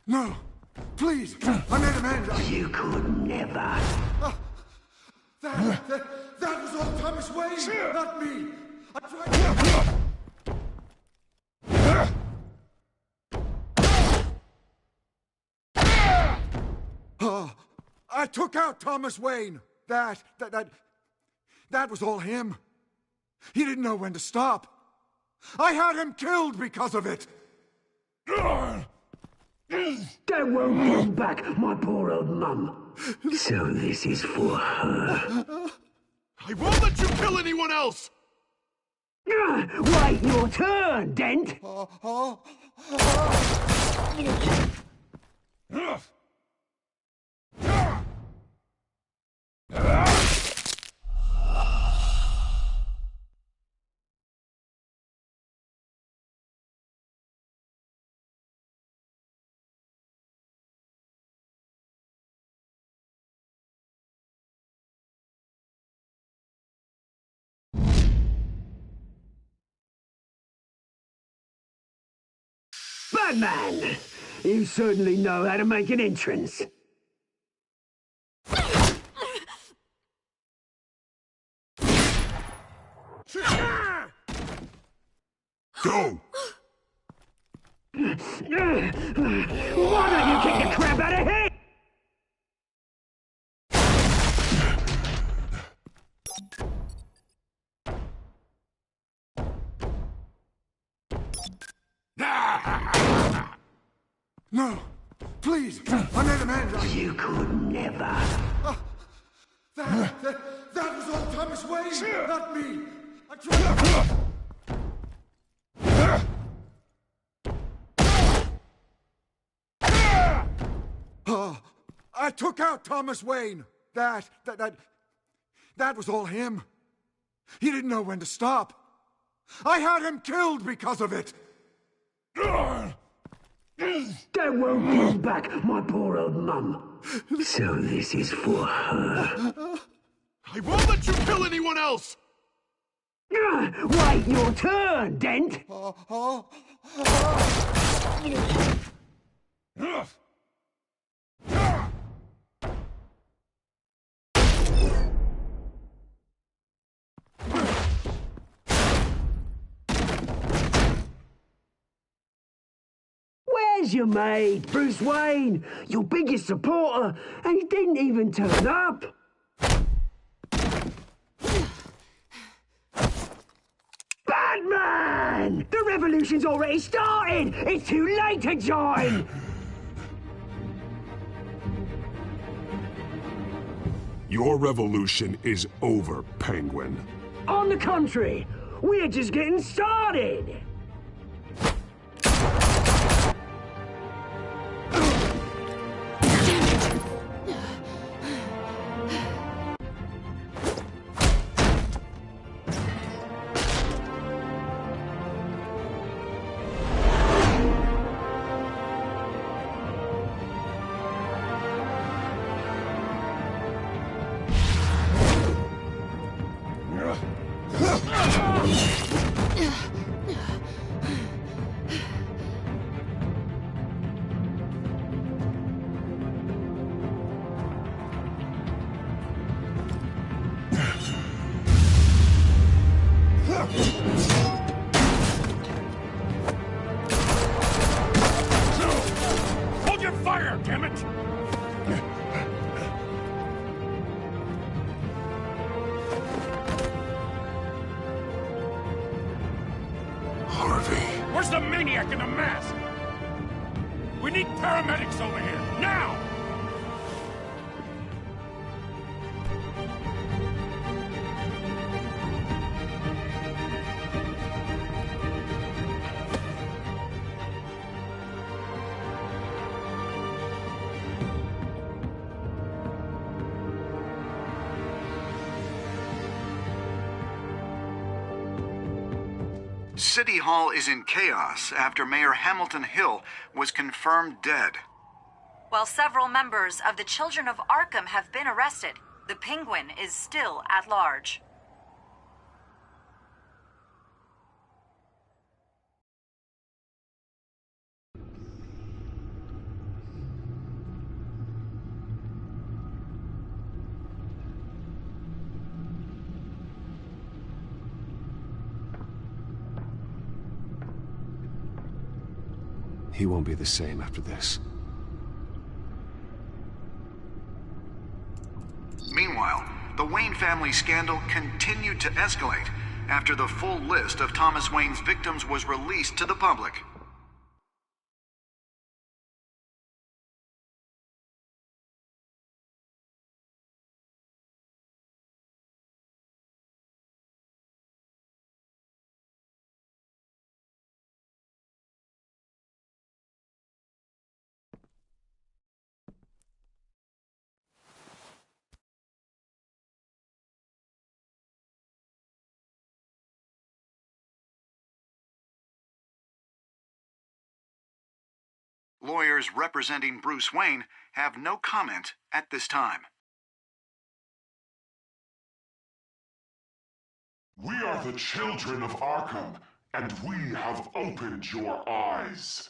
No! Please! I made amends! You could never. That was all Thomas Wayne, not me! I tried I took out Thomas Wayne! That was all him. He didn't know when to stop. I had him killed because of it! That won't bring back my poor old mum. So this is for her. I won't let you kill anyone else! Wait your turn, Dent! Batman! You certainly know how to make an entrance. Go! Why don't you kick the crap out of him? No! Please! I made amends! You could never. That was all Thomas Wayne, not me! I tried... I took out Thomas Wayne! That was all him. He didn't know when to stop. I had him killed because of it! That won't bring back my poor old mum. So this is for her. I won't let you kill anyone else! Wait your turn, Dent! Where's your mate, Bruce Wayne? Your biggest supporter, and he didn't even turn up. Batman! The revolution's already started! It's too late to join! Your revolution is over, Penguin. On the contrary, we're just getting started! Hold your fire, damn it! Harvey. Where's the maniac in the mask? We need paramedics over here, now! City Hall is in chaos after Mayor Hamilton Hill was confirmed dead. While several members of the Children of Arkham have been arrested, the Penguin is still at large. He won't be the same after this. Meanwhile, the Wayne family scandal continued to escalate after the full list of Thomas Wayne's victims was released to the public. Lawyers representing Bruce Wayne have no comment at this time. We are the children of Arkham, and we have opened your eyes.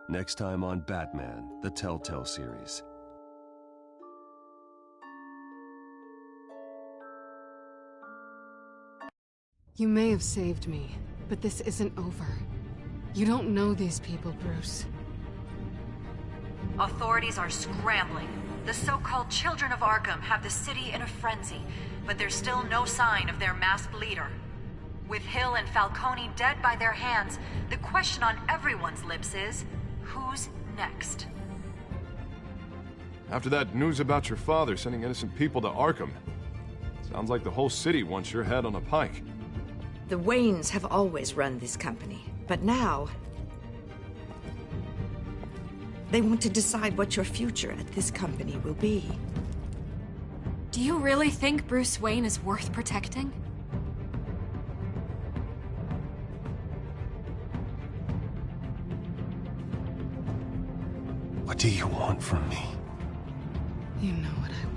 Next time on Batman, the Telltale series. You may have saved me, but this isn't over. You don't know these people, Bruce. Authorities are scrambling. The so-called Children of Arkham have the city in a frenzy, but there's still no sign of their masked leader. With Hill and Falcone dead by their hands, the question on everyone's lips is, who's next? After that news about your father sending innocent people to Arkham, sounds like the whole city wants your head on a pike. The Waynes have always run this company, but now they want to decide what your future at this company will be. Do you really think Bruce Wayne is worth protecting? What do you want from me? You know what I